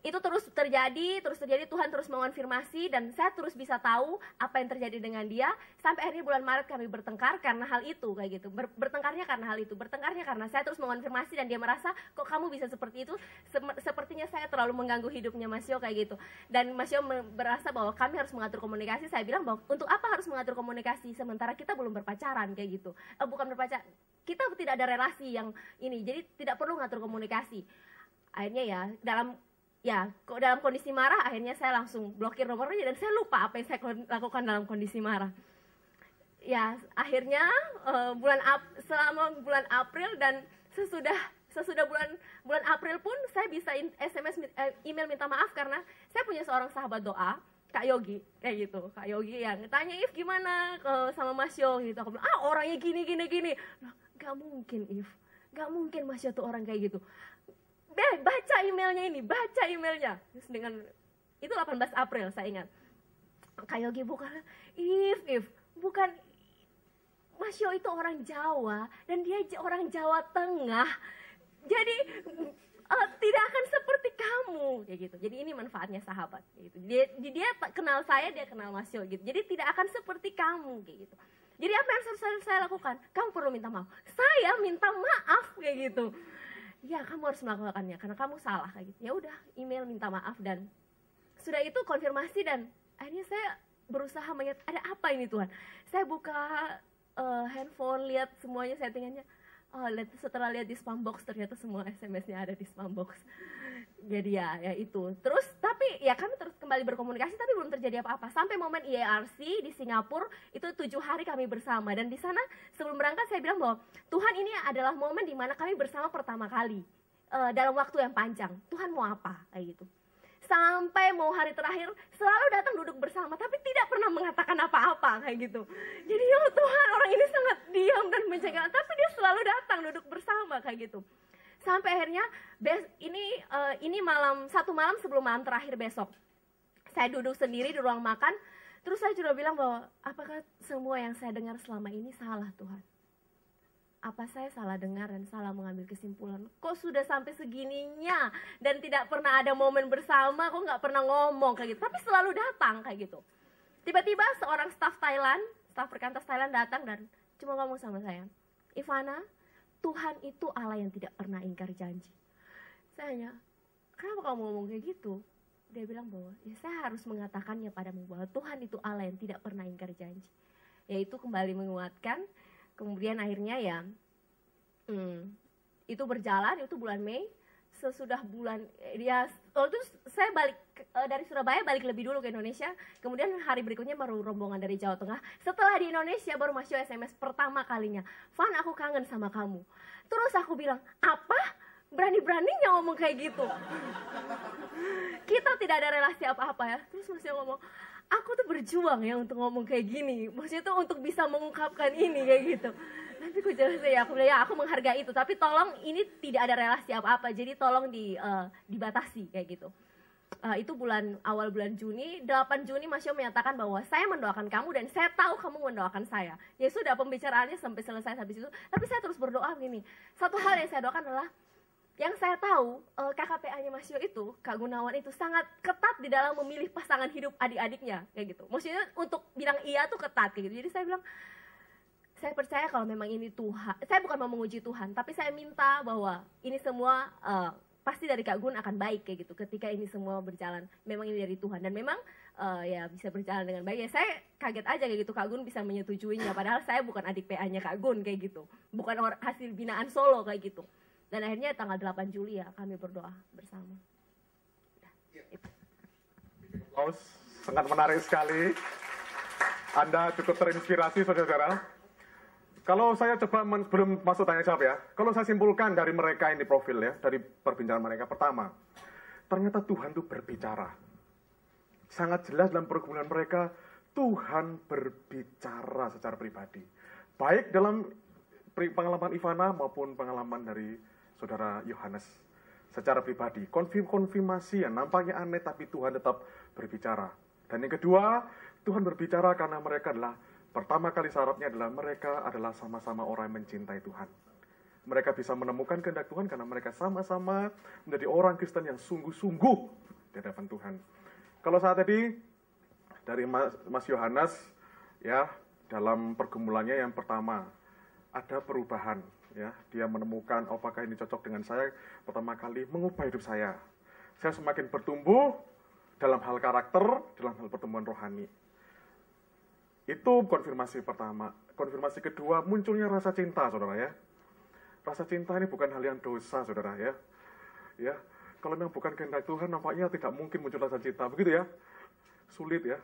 Itu terus terjadi, Tuhan terus mengonfirmasi dan saya terus bisa tahu apa yang terjadi dengan dia. Sampai akhirnya bulan Maret kami bertengkar karena hal itu kayak gitu. Bertengkarnya karena hal itu, bertengkarnya karena saya terus mengonfirmasi dan dia merasa kok kamu bisa seperti itu, sepertinya saya terlalu mengganggu hidupnya Mas Yo kayak gitu. Dan Mas Yo merasa bahwa kami harus mengatur komunikasi. Saya bilang bahwa untuk apa harus mengatur komunikasi sementara kita belum berpacaran kayak gitu. Bukan berpacaran, kita tidak ada relasi yang ini, jadi tidak perlu mengatur komunikasi. Akhirnya ya, dalam kondisi marah akhirnya saya langsung blokir nomornya dan saya lupa apa yang saya lakukan dalam kondisi marah. Ya, akhirnya selama bulan April dan sesudah bulan April pun saya bisa SMS email minta maaf karena saya punya seorang sahabat doa, Kak Yogi, kayak gitu. Kak Yogi yang tanya, "If gimana sama Mas Yo?" gitu. Aku bilang, orangnya gini. Nah, gak mungkin If, gak mungkin Mas Yo tuh orang kayak gitu. Baca emailnya. Terus dengan itu 18 April saya ingat. Kak Yogi bukan If, bukan Mas Yo itu orang Jawa dan dia orang Jawa Tengah. Jadi tidak akan seperti kamu kayak gitu. Jadi ini manfaatnya sahabat kayak gitu. Dia kenal saya, dia kenal Mas Yo gitu. Jadi tidak akan seperti kamu kayak gitu. Jadi apa yang harus saya lakukan? Kamu perlu minta maaf. Saya minta maaf kayak gitu. Ya kamu harus melakukannya karena kamu salah kayak gitu. Ya udah, email minta maaf dan sudah itu konfirmasi dan akhirnya saya berusaha melihat ada apa ini Tuhan. Saya buka handphone, lihat semuanya settingannya. Setelah lihat di spam box ternyata semua SMS-nya ada di spam box. Jadi ya itu. Terus tapi ya kami terus kembali berkomunikasi tapi belum terjadi apa-apa. Sampai momen IARC di Singapura itu 7 hari kami bersama dan di sana sebelum berangkat saya bilang bahwa Tuhan ini adalah momen di mana kami bersama pertama kali dalam waktu yang panjang. Tuhan mau apa kayak gitu. Sampai mau hari terakhir selalu datang duduk bersama tapi tidak pernah mengatakan apa-apa kayak gitu. Jadi ya Tuhan, orang ini sangat diam dan mencegah tapi dia selalu datang duduk bersama kayak gitu. Sampai akhirnya ini satu malam sebelum malam terakhir besok saya duduk sendiri di ruang makan. Terus saya juga bilang bahwa apakah semua yang saya dengar selama ini salah Tuhan? Apa saya salah dengar dan salah mengambil kesimpulan? Kok sudah sampai segininya dan tidak pernah ada momen bersama, kok nggak pernah ngomong kayak gitu. Tapi selalu datang kayak gitu. Tiba-tiba seorang staf perkantas Thailand datang dan cuma ngomong sama saya, "Ivana, Tuhan itu Allah yang tidak pernah ingkar janji." Saya tanya, "Kenapa kamu ngomong kayak gitu?" Dia bilang bahwa ya saya harus mengatakannya padamu bahwa Tuhan itu Allah yang tidak pernah ingkar janji. Yaitu kembali menguatkan. Kemudian akhirnya itu berjalan, itu bulan Mei. Sesudah bulan, waktu saya balik dari Surabaya, balik lebih dulu ke Indonesia. Kemudian hari berikutnya baru rombongan dari Jawa Tengah. Setelah di Indonesia baru Mas Yo SMS pertama kalinya, "Van, aku kangen sama kamu." Terus aku bilang, "Apa? Berani-beraninya ngomong kayak gitu?" Kita tidak ada relasi apa-apa ya. Terus Mas Yo ngomong, "Aku tuh berjuang ya untuk ngomong kayak gini. Maksudnya tuh untuk bisa mengungkapkan ini kayak gitu." Nanti aku jelasin ya, aku bilang ya aku menghargai itu. Tapi tolong ini tidak ada relasi apa-apa. Jadi tolong dibatasi kayak gitu. Itu awal bulan Juni, 8 Juni Mas Yo menyatakan bahwa saya mendoakan kamu dan saya tahu kamu mendoakan saya. Ya sudah, pembicaraannya sampai selesai habis itu. Tapi saya terus berdoa begini. Satu hal yang saya doakan adalah yang saya tahu KKPA-nya Mas Yo itu, Kak Gunawan itu sangat ketat di dalam memilih pasangan hidup adik-adiknya kayak gitu. Maksudnya untuk bilang iya tuh ketat kayak gitu. Jadi saya bilang, saya percaya kalau memang ini Tuhan. Saya bukan mau menguji Tuhan, tapi saya minta bahwa ini semua pasti dari Kak Gun akan baik kayak gitu ketika ini semua berjalan, memang ini dari Tuhan dan memang ya bisa berjalan dengan baik. Ya saya kaget aja kayak gitu Kak Gun bisa menyetujuinya, padahal saya bukan adik PA-nya Kak Gun kayak gitu, bukan hasil binaan Solo kayak gitu. Dan akhirnya tanggal 8 Juli ya kami berdoa bersama. Sangat menarik sekali. Anda cukup terinspirasi, saudara-saudara. Kalau saya coba sebelum masuk tanya jawab ya, kalau saya simpulkan dari mereka ini profil ya, dari perbincangan mereka, pertama, ternyata Tuhan itu berbicara. Sangat jelas dalam pergumulan mereka, Tuhan berbicara secara pribadi. Baik dalam pengalaman Ivana maupun pengalaman dari saudara Yohanes. Secara pribadi, konfirmasi yang nampaknya aneh, tapi Tuhan tetap berbicara. Dan yang kedua, Tuhan berbicara karena mereka adalah, pertama kali syaratnya adalah mereka adalah sama-sama orang yang mencintai Tuhan. Mereka bisa menemukan kehendak Tuhan karena mereka sama-sama menjadi orang Kristen yang sungguh-sungguh di hadapan Tuhan. Kalau saat tadi dari Mas Yohanes, ya dalam pergumulannya yang pertama ada perubahan, ya dia menemukan apakah ini cocok dengan saya. Pertama kali mengubah hidup saya. Saya semakin bertumbuh dalam hal karakter, dalam hal pertumbuhan rohani. Itu konfirmasi pertama. Konfirmasi kedua, munculnya rasa cinta, saudara ya. Rasa cinta ini bukan hal yang dosa, saudara ya. Ya, kalau memang bukan kehendak Tuhan, nampaknya tidak mungkin muncul rasa cinta, begitu ya. Sulit ya.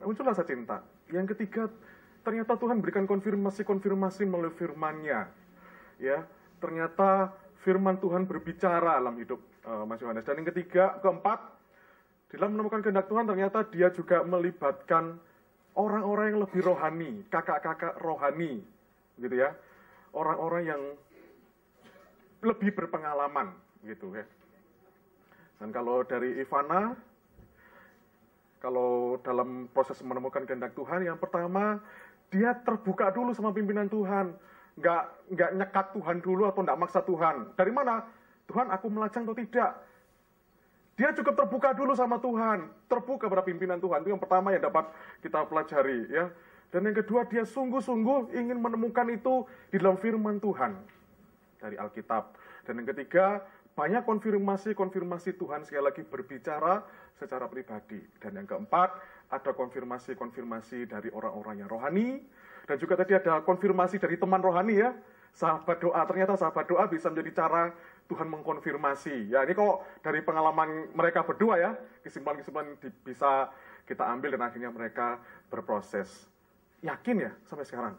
Muncul rasa cinta. Yang ketiga, ternyata Tuhan berikan konfirmasi melalui firman-Nya. Ya, ternyata firman Tuhan berbicara dalam hidup Mas Yohanes. Dan yang ketiga, keempat, dalam menemukan kehendak Tuhan, ternyata dia juga melibatkan orang-orang yang lebih rohani, kakak-kakak rohani, gitu ya, orang-orang yang lebih berpengalaman, gitu ya. Dan kalau dari Ivana, kalau dalam proses menemukan kehendak Tuhan, yang pertama dia terbuka dulu sama pimpinan Tuhan, nggak nyekat Tuhan dulu atau nggak maksa Tuhan. Dari mana? Tuhan, aku melajang atau tidak? Dia cukup terbuka dulu sama Tuhan, terbuka pada pimpinan Tuhan. Itu yang pertama yang dapat kita pelajari, ya. Dan yang kedua, dia sungguh-sungguh ingin menemukan itu di dalam firman Tuhan dari Alkitab. Dan yang ketiga, banyak konfirmasi Tuhan sekali lagi berbicara secara pribadi. Dan yang keempat, ada konfirmasi dari orang-orang yang rohani. Dan juga tadi ada konfirmasi dari teman rohani ya, sahabat doa. Ternyata sahabat doa bisa menjadi cara Tuhan mengkonfirmasi. Ya, ini kok dari pengalaman mereka berdua ya, kesimpulan-kesimpulan bisa kita ambil dan akhirnya mereka berproses. Yakin ya sampai sekarang?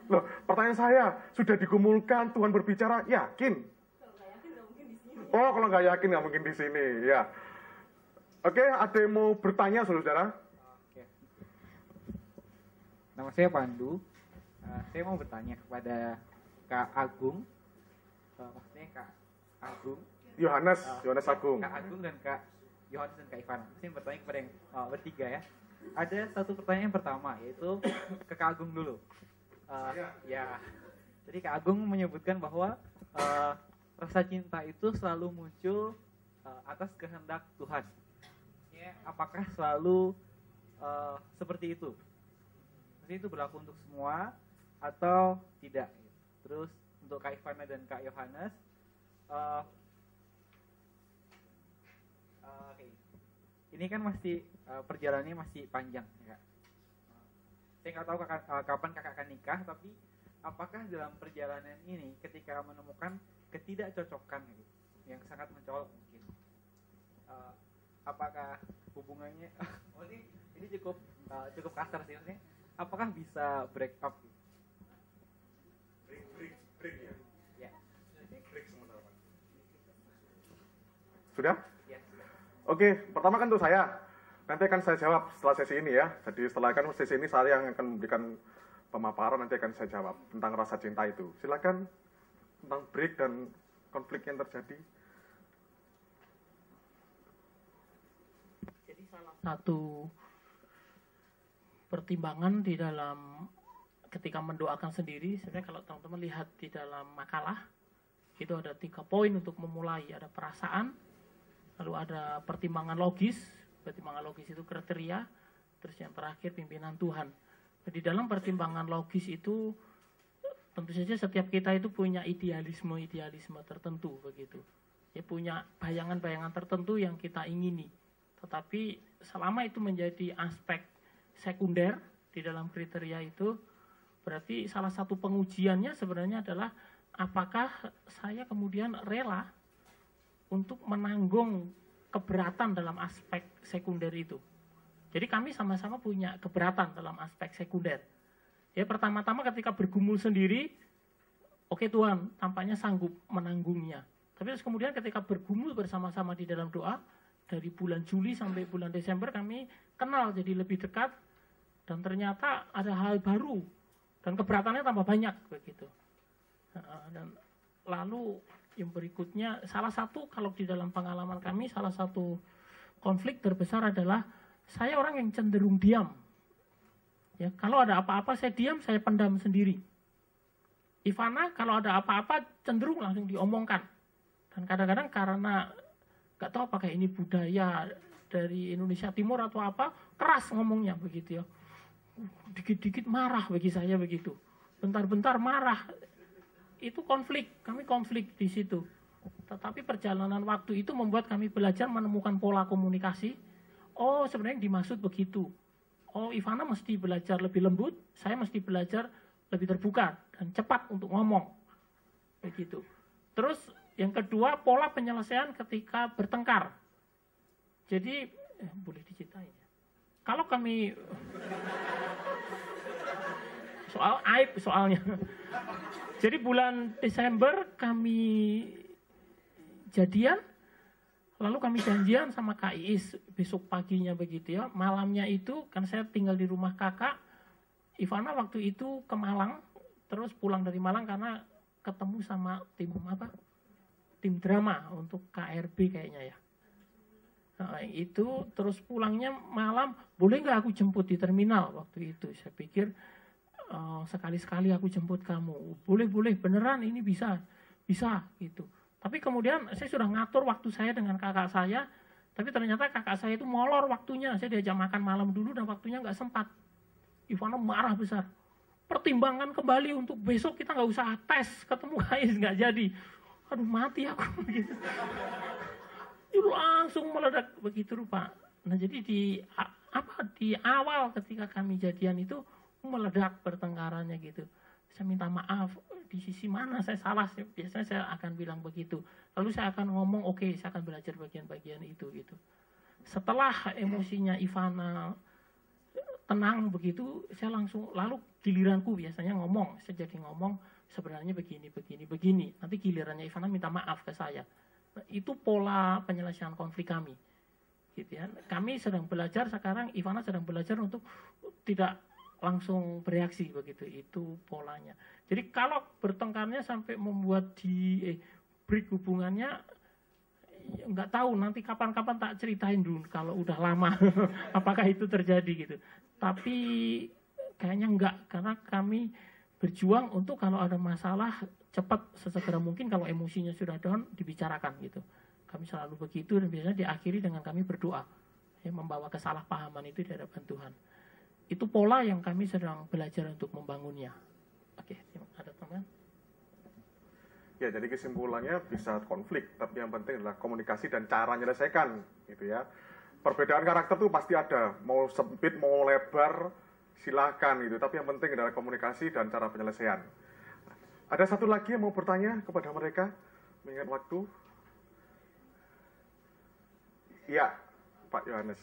Loh, pertanyaan saya, sudah digumulkan Tuhan berbicara, yakin? Oh, kalau nggak yakin nggak mungkin di sini, ya. Oke, ada yang mau bertanya, saudara? Nama saya Pandu. Saya mau bertanya kepada Kak Agung. Maksudnya Kak Agung. Yohanes Agung. Kak Agung dan Kak Yohanes dan Kak Ivan. Saya bertanya kepada yang bertiga ya. Ada satu pertanyaan yang pertama, yaitu ke Kak Agung dulu. Ya. Jadi Kak Agung menyebutkan bahwa rasa cinta itu selalu muncul atas kehendak Tuhan. Ya, apakah selalu seperti itu? Jadi itu berlaku untuk semua atau tidak? Terus untuk Kak Ivana dan Kak Yohanes, ini kan masih perjalanannya masih panjang, ya Kak. Saya nggak tahu kapan kakak akan nikah, tapi apakah dalam perjalanan ini ketika menemukan ketidakcocokan gitu, yang sangat mencolok mungkin, apakah hubungannya ini cukup kasar sih maksudnya, apakah bisa break up gitu? Break ya? Ya. Break sementara. Sudah? Ya, sudah. Oke, pertama kan untuk saya. Nanti akan saya jawab setelah sesi ini ya. Jadi setelah kan sesi ini saya yang akan memberikan pemaparan, nanti akan saya jawab tentang rasa cinta itu. Silakan tentang break dan konflik yang terjadi. Jadi salah satu pertimbangan di dalam ketika mendoakan sendiri, sebenarnya kalau teman-teman lihat di dalam makalah, itu ada 3 poin untuk memulai. Ada perasaan, lalu ada pertimbangan logis. Pertimbangan logis itu kriteria, terus yang terakhir pimpinan Tuhan. Di dalam pertimbangan logis itu tentu saja setiap kita itu punya idealisme tertentu begitu. Ya punya bayangan-bayangan tertentu yang kita ingini. Tetapi selama itu menjadi aspek sekunder di dalam kriteria itu, berarti salah satu pengujiannya sebenarnya adalah apakah saya kemudian rela untuk menanggung keberatan dalam aspek sekunder itu. Jadi kami sama-sama punya keberatan dalam aspek sekunder. Ya pertama-tama ketika bergumul sendiri, oke Tuhan, tampaknya sanggup menanggungnya. Tapi terus kemudian ketika bergumul bersama-sama di dalam doa, dari bulan Juli sampai bulan Desember kami kenal jadi lebih dekat, dan ternyata ada hal baru, dan keberatannya tambah banyak begitu. Dan lalu yang berikutnya, salah satu kalau di dalam pengalaman kami, salah satu konflik terbesar adalah saya orang yang cenderung diam. Ya, kalau ada apa-apa saya diam, saya pendam sendiri. Ivana kalau ada apa-apa cenderung langsung diomongkan. Dan kadang-kadang karena nggak tahu apakah ini budaya dari Indonesia Timur atau apa, keras ngomongnya begitu ya. Dikit-dikit marah bagi saya begitu. Bentar-bentar marah. Itu konflik, kami konflik di situ. Tetapi perjalanan waktu itu membuat kami belajar menemukan pola komunikasi. Oh, sebenarnya yang dimaksud begitu. Oh, Ivana mesti belajar lebih lembut, saya mesti belajar lebih terbuka dan cepat untuk ngomong. Begitu. Terus yang kedua, pola penyelesaian ketika bertengkar. Jadi, boleh diceritain ya. Kalau kami soal aib soalnya. Jadi bulan Desember kami jadian, lalu kami janjian sama Kak Iis besok paginya begitu ya. Malamnya itu kan saya tinggal di rumah kakak. Ivana waktu itu ke Malang, terus pulang dari Malang karena ketemu sama tim apa? Tim drama untuk KRB kayaknya ya. Nah, itu terus pulangnya malam, boleh nggak aku jemput di terminal waktu itu? Saya pikir sekali-sekali aku jemput kamu. Boleh, beneran ini bisa gitu. Tapi kemudian saya sudah ngatur waktu saya dengan kakak saya, tapi ternyata kakak saya itu molor waktunya. Saya diajak makan malam dulu dan waktunya nggak sempat. Ivana marah besar. Pertimbangkan kembali untuk besok kita nggak usah tes, ketemu Kais nggak jadi. Aduh mati aku begitu. Itu langsung meledak begitu rupa. Nah jadi di awal ketika kami jadian itu meledak pertengkarannya gitu. Saya minta maaf, di sisi mana saya salah, biasanya saya akan bilang begitu. Lalu saya akan ngomong, oke, saya akan belajar bagian-bagian itu gitu. Setelah emosinya Ivana tenang begitu, saya langsung, lalu giliranku biasanya ngomong, saya jadi ngomong sebenarnya begini. Nanti gilirannya Ivana minta maaf ke saya. Nah, itu pola penyelesaian konflik kami. Gitu ya. Kami sedang belajar sekarang, Ivana sedang belajar untuk tidak langsung bereaksi begitu, itu polanya. Jadi kalau bertengkarnya sampai membuat break hubungannya, nggak tahu nanti kapan-kapan tak ceritain dulu kalau udah lama apakah itu terjadi gitu. Tapi kayaknya enggak, karena kami berjuang untuk kalau ada masalah cepat sesegera mungkin, kalau emosinya sudah down dibicarakan gitu. Kami selalu begitu dan biasanya diakhiri dengan kami berdoa, ya, membawa kesalahpahaman itu di hadapan Tuhan. Itu pola yang kami sedang belajar untuk membangunnya. Oke, ada teman? Ya, jadi kesimpulannya bisa konflik, tapi yang penting adalah komunikasi dan cara menyelesaikan, gitu ya. Perbedaan karakter tuh pasti ada, mau sempit, mau lebar, silakan gitu. Tapi yang penting adalah komunikasi dan cara penyelesaian. Ada satu lagi yang mau bertanya kepada mereka, mengingat waktu. Iya, Pak Yohanes.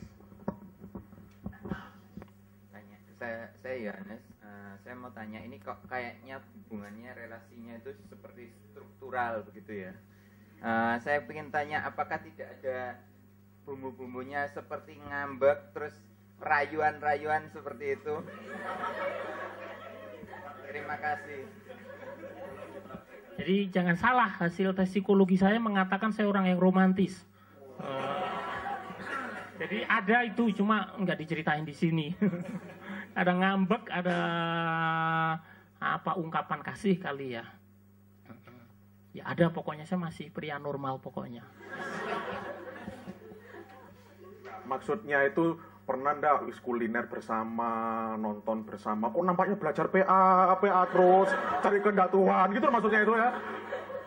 Saya Yohanes, saya mau tanya, ini kok kayaknya hubungannya, relasinya itu seperti struktural begitu ya. Saya ingin tanya, apakah tidak ada bumbu-bumbunya seperti ngambek, terus rayuan-rayuan seperti itu? Terima kasih. Jadi jangan salah, hasil tes psikologi saya mengatakan saya orang yang romantis. Jadi ada itu, cuma nggak diceritain di sini. Ada ngambek, ada apa ungkapan kasih kali ya. Ya ada, pokoknya saya masih pria normal pokoknya. Maksudnya itu Pernah ndak wis kuliner bersama, nonton bersama, kok nampaknya belajar PA terus, cari kehendak Tuhan, gitu maksudnya itu ya.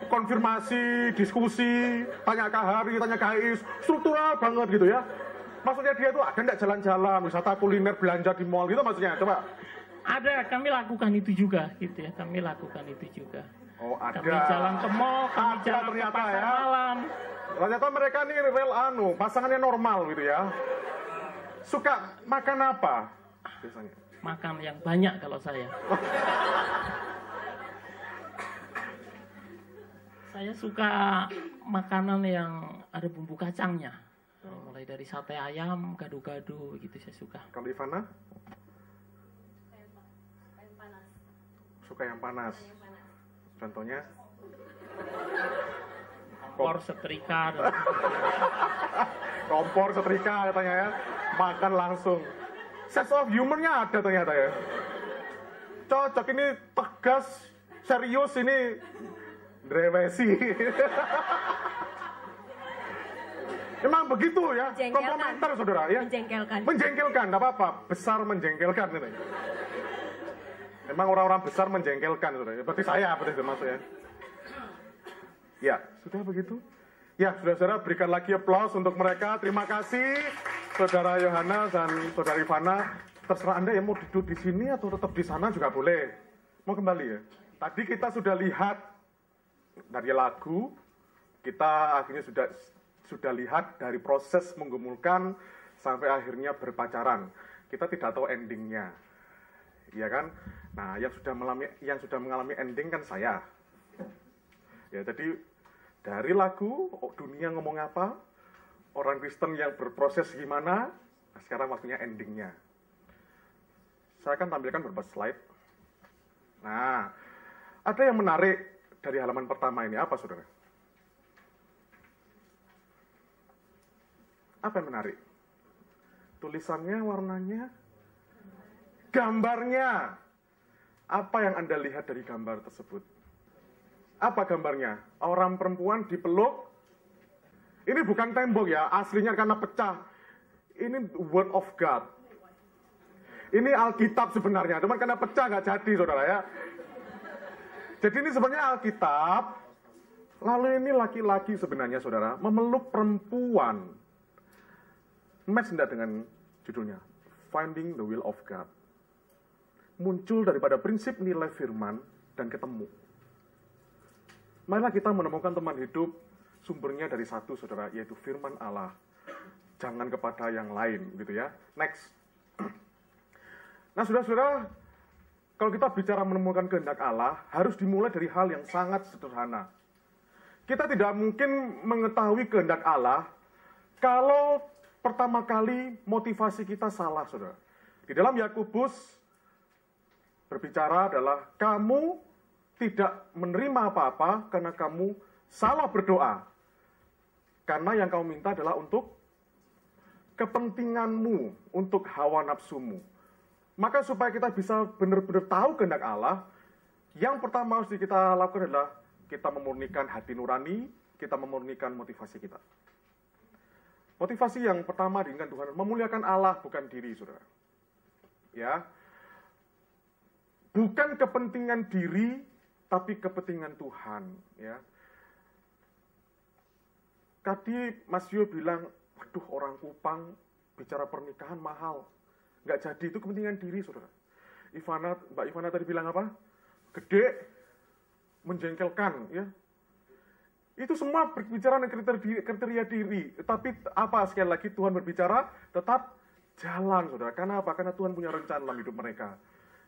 Konfirmasi, diskusi, tanya Kak Hari, tanya Kak Is, struktural banget gitu ya. Maksudnya dia tuh ada ndak jalan-jalan, wisata kuliner, belanja di mall gitu maksudnya, coba. Ada, kami lakukan itu juga gitu ya, kami lakukan itu juga. Oh ada. Kami jalan ke mall, kami Ada jalan ke ternyata pasar ya. malam. Ternyata mereka nih real pasangannya normal gitu ya. Suka makan apa biasanya? Makan yang banyak kalau saya. Saya suka makanan yang ada bumbu kacangnya. Mulai dari sate ayam, gado-gado gitu saya suka. Kalau Ivana? Suka yang panas. Contohnya? Kompor, setrika, dan Kompor, setrika katanya ya. Makan langsung. Sense of humor-nya ada ternyata ya. Cocok, ini tegas, serius, ini drewesi. Emang begitu ya, komplementer saudara ya. Menjengkelkan. Menjengkelkan, nggak apa-apa. Besar menjengkelkan ini. Emang orang-orang besar menjengkelkan saudara. Berarti saya berarti maksudnya. Ya, sudah begitu. Ya, saudara-saudara berikan lagi aplaus untuk mereka. Terima kasih Saudara Yohanes dan Saudara Ivana. Terserah Anda ya mau duduk di sini atau tetap di sana juga boleh. Mau kembali ya. Tadi kita sudah lihat dari lagu, kita akhirnya sudah lihat dari proses menggumulkan sampai akhirnya berpacaran. Kita tidak tahu endingnya. Iya kan? Nah, yang sudah mengalami ending kan saya. Ya, jadi dari lagu dunia ngomong apa, orang Kristen yang berproses gimana, nah sekarang waktunya endingnya. Saya akan tampilkan beberapa slide. Nah, ada yang menarik dari halaman pertama ini, apa saudara? Apa yang menarik? Tulisannya, warnanya, gambarnya. Apa yang Anda lihat dari gambar tersebut? Apa gambarnya? Orang perempuan dipeluk. Ini bukan tembok ya, aslinya karena pecah. Ini word of God. Ini Alkitab sebenarnya, cuman karena pecah nggak jadi saudara ya. Jadi ini sebenarnya Alkitab. Lalu ini laki-laki sebenarnya saudara, memeluk perempuan. Match enggak dengan judulnya? Finding the Will of God. Muncul daripada prinsip nilai firman dan ketemu. Marilah kita menemukan teman hidup sumbernya dari satu saudara, yaitu firman Allah. Jangan kepada yang lain gitu ya. Next. Nah saudara-saudara, kalau kita bicara menemukan kehendak Allah, harus dimulai dari hal yang sangat sederhana. Kita tidak mungkin mengetahui kehendak Allah kalau pertama kali motivasi kita salah, saudara. Di dalam Yakobus berbicara adalah kamu tidak menerima apa-apa karena kamu salah berdoa. Karena yang kamu minta adalah untuk kepentinganmu, untuk hawa nafsumu. Maka supaya kita bisa benar-benar tahu kehendak Allah, yang pertama harus kita lakukan adalah kita memurnikan hati nurani, kita memurnikan motivasi kita. Motivasi yang pertama diinginkan Tuhan, memuliakan Allah, bukan diri, saudara. Ya, bukan kepentingan diri, tapi kepentingan Tuhan. Ya. Tadi Mas Yo bilang, waduh orang Kupang bicara pernikahan mahal. Nggak jadi, itu kepentingan diri, saudara. Mbak Ivana tadi bilang apa? Gede, menjengkelkan, ya. Itu semua berbicara dengan kriteria diri. Tapi apa sekali lagi Tuhan berbicara, tetap jalan, saudara. Karena apa? Karena Tuhan punya rencana dalam hidup mereka.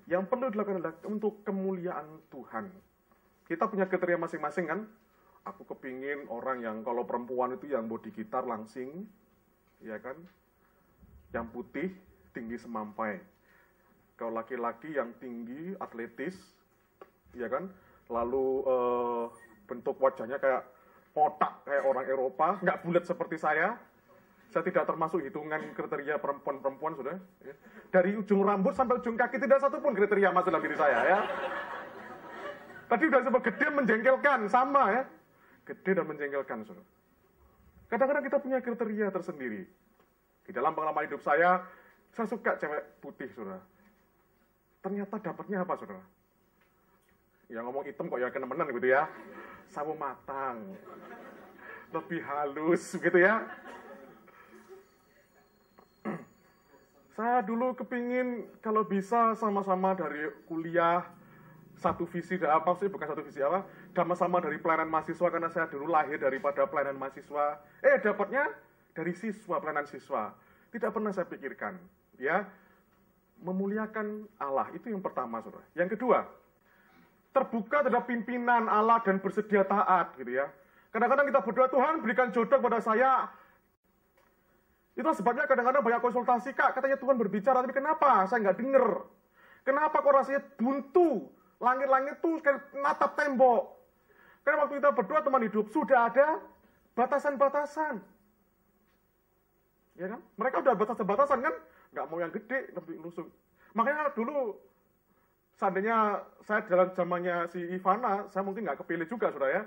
Yang perlu dilakukan adalah untuk kemuliaan Tuhan. Kita punya kriteria masing-masing kan? Aku kepingin orang yang kalau perempuan itu yang body gitar langsing, ya kan? Yang putih, tinggi semampai. Kalau laki-laki yang tinggi, atletis, ya kan? Lalu bentuk wajahnya kayak kotak, kayak orang Eropa, nggak bulat seperti saya. Saya tidak termasuk hitungan kriteria perempuan-perempuan, sudah. Ya. Dari ujung rambut sampai ujung kaki, tidak satu pun kriteria masuk dalam diri saya, ya. Tadi udah sebut gede menjengkelkan, sama ya. Gede dan menjengkelkan, saudara. Kadang-kadang kita punya kriteria tersendiri. Di dalam pengalaman hidup saya, Saya suka cewek putih, saudara. Ternyata dapatnya apa, saudara? Ya ngomong hitam kok ya kenemenan gitu ya. Sawo matang. Lebih halus gitu ya. Saya dulu kepingin kalau bisa sama-sama dari kuliah satu visi, apa sih, bukan satu visi apa, sama-sama dari pelayanan mahasiswa karena saya dulu lahir daripada pelayanan mahasiswa. Dapatnya dari siswa, pelayanan siswa. Tidak pernah saya pikirkan, ya, memuliakan Allah itu yang pertama, saudara. Yang kedua, terbuka terhadap pimpinan Allah dan bersedia taat, gitu ya. Kadang-kadang kita berdoa, Tuhan berikan jodoh pada saya. Itu sebabnya kadang-kadang banyak konsultasi, Kak, katanya Tuhan berbicara, tapi kenapa saya nggak denger? Kenapa kok rasanya buntu? Langit-langit tuh kayak natap tembok. Karena waktu kita berdoa teman hidup, sudah ada batasan-batasan. Ya kan? Mereka udah batasan-batasan kan? Nggak mau yang gede, lebih lusuk. Makanya dulu, seandainya saya dalam zamannya si Ivana, saya mungkin nggak kepilih juga, saudara ya.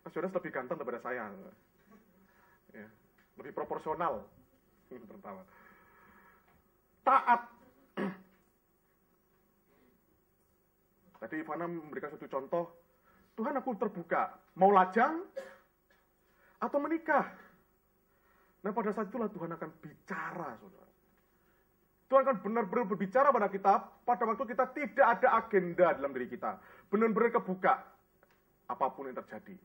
Mas Jonas lebih ganteng daripada saya. Ya. Lebih proporsional. Pertama. Taat. Tadi Ivana memberikan satu contoh, Tuhan aku terbuka, mau lajang atau menikah. Nah pada saat itulah Tuhan akan bicara, saudara. Tuhan akan benar-benar berbicara pada kita, pada waktu kita tidak ada agenda dalam diri kita. Benar-benar kebuka, apapun yang terjadi.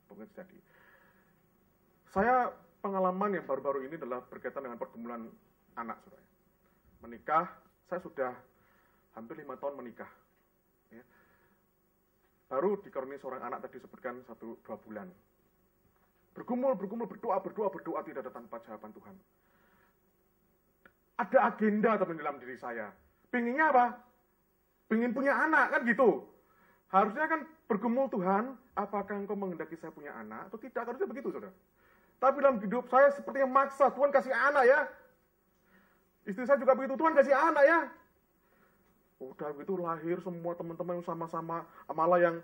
Apapun yang terjadi. Saya pengalaman yang baru-baru ini adalah berkaitan dengan pergumulan anak, saudara. Menikah, saya sudah hampir 5 tahun menikah. Ya. Baru dikaruniai seorang anak tadi disebutkan 1-2 bulan. Bergumul, berdoa, tidak ada tanpa jawaban Tuhan. Ada agenda teman dalam diri saya. Pinginnya apa? Pingin punya anak, kan gitu. Harusnya kan bergumul, Tuhan, apakah engkau menghendaki saya punya anak atau tidak? Harusnya begitu, saudara. Tapi dalam hidup saya sepertinya maksa, Tuhan kasih anak ya. Istri saya juga begitu, Tuhan kasih anak ya. Udah begitu lahir semua teman-teman yang sama-sama, malah yang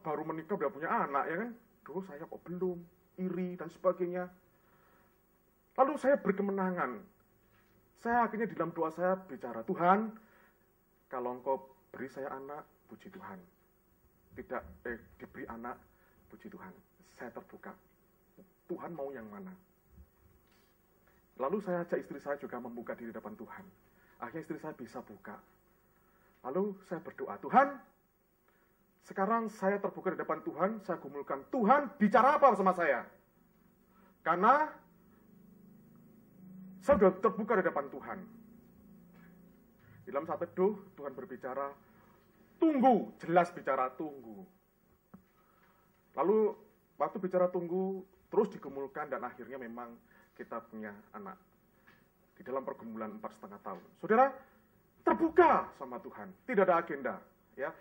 baru menikah udah punya anak ya kan. Duh saya kok belum, iri dan sebagainya. Lalu saya berkemenangan. Saya akhirnya di dalam doa saya bicara, Tuhan, kalau engkau beri saya anak, puji Tuhan. Tidak diberi anak, puji Tuhan. Saya terbuka. Tuhan mau yang mana? Lalu saya ajak istri saya juga membuka diri depan Tuhan. Akhirnya istri saya bisa buka. Lalu saya berdoa, Tuhan, sekarang saya terbuka di depan Tuhan, saya gumulkan, Tuhan bicara apa sama saya? Karena saya sudah terbuka di depan Tuhan. Di dalam saat teduh, Tuhan berbicara, tunggu, jelas bicara tunggu. Lalu waktu bicara tunggu, terus digumulkan dan akhirnya memang kita punya anak. Di dalam pergumulan 4,5 tahun. Saudara, terbuka sama Tuhan, tidak ada agenda, ya.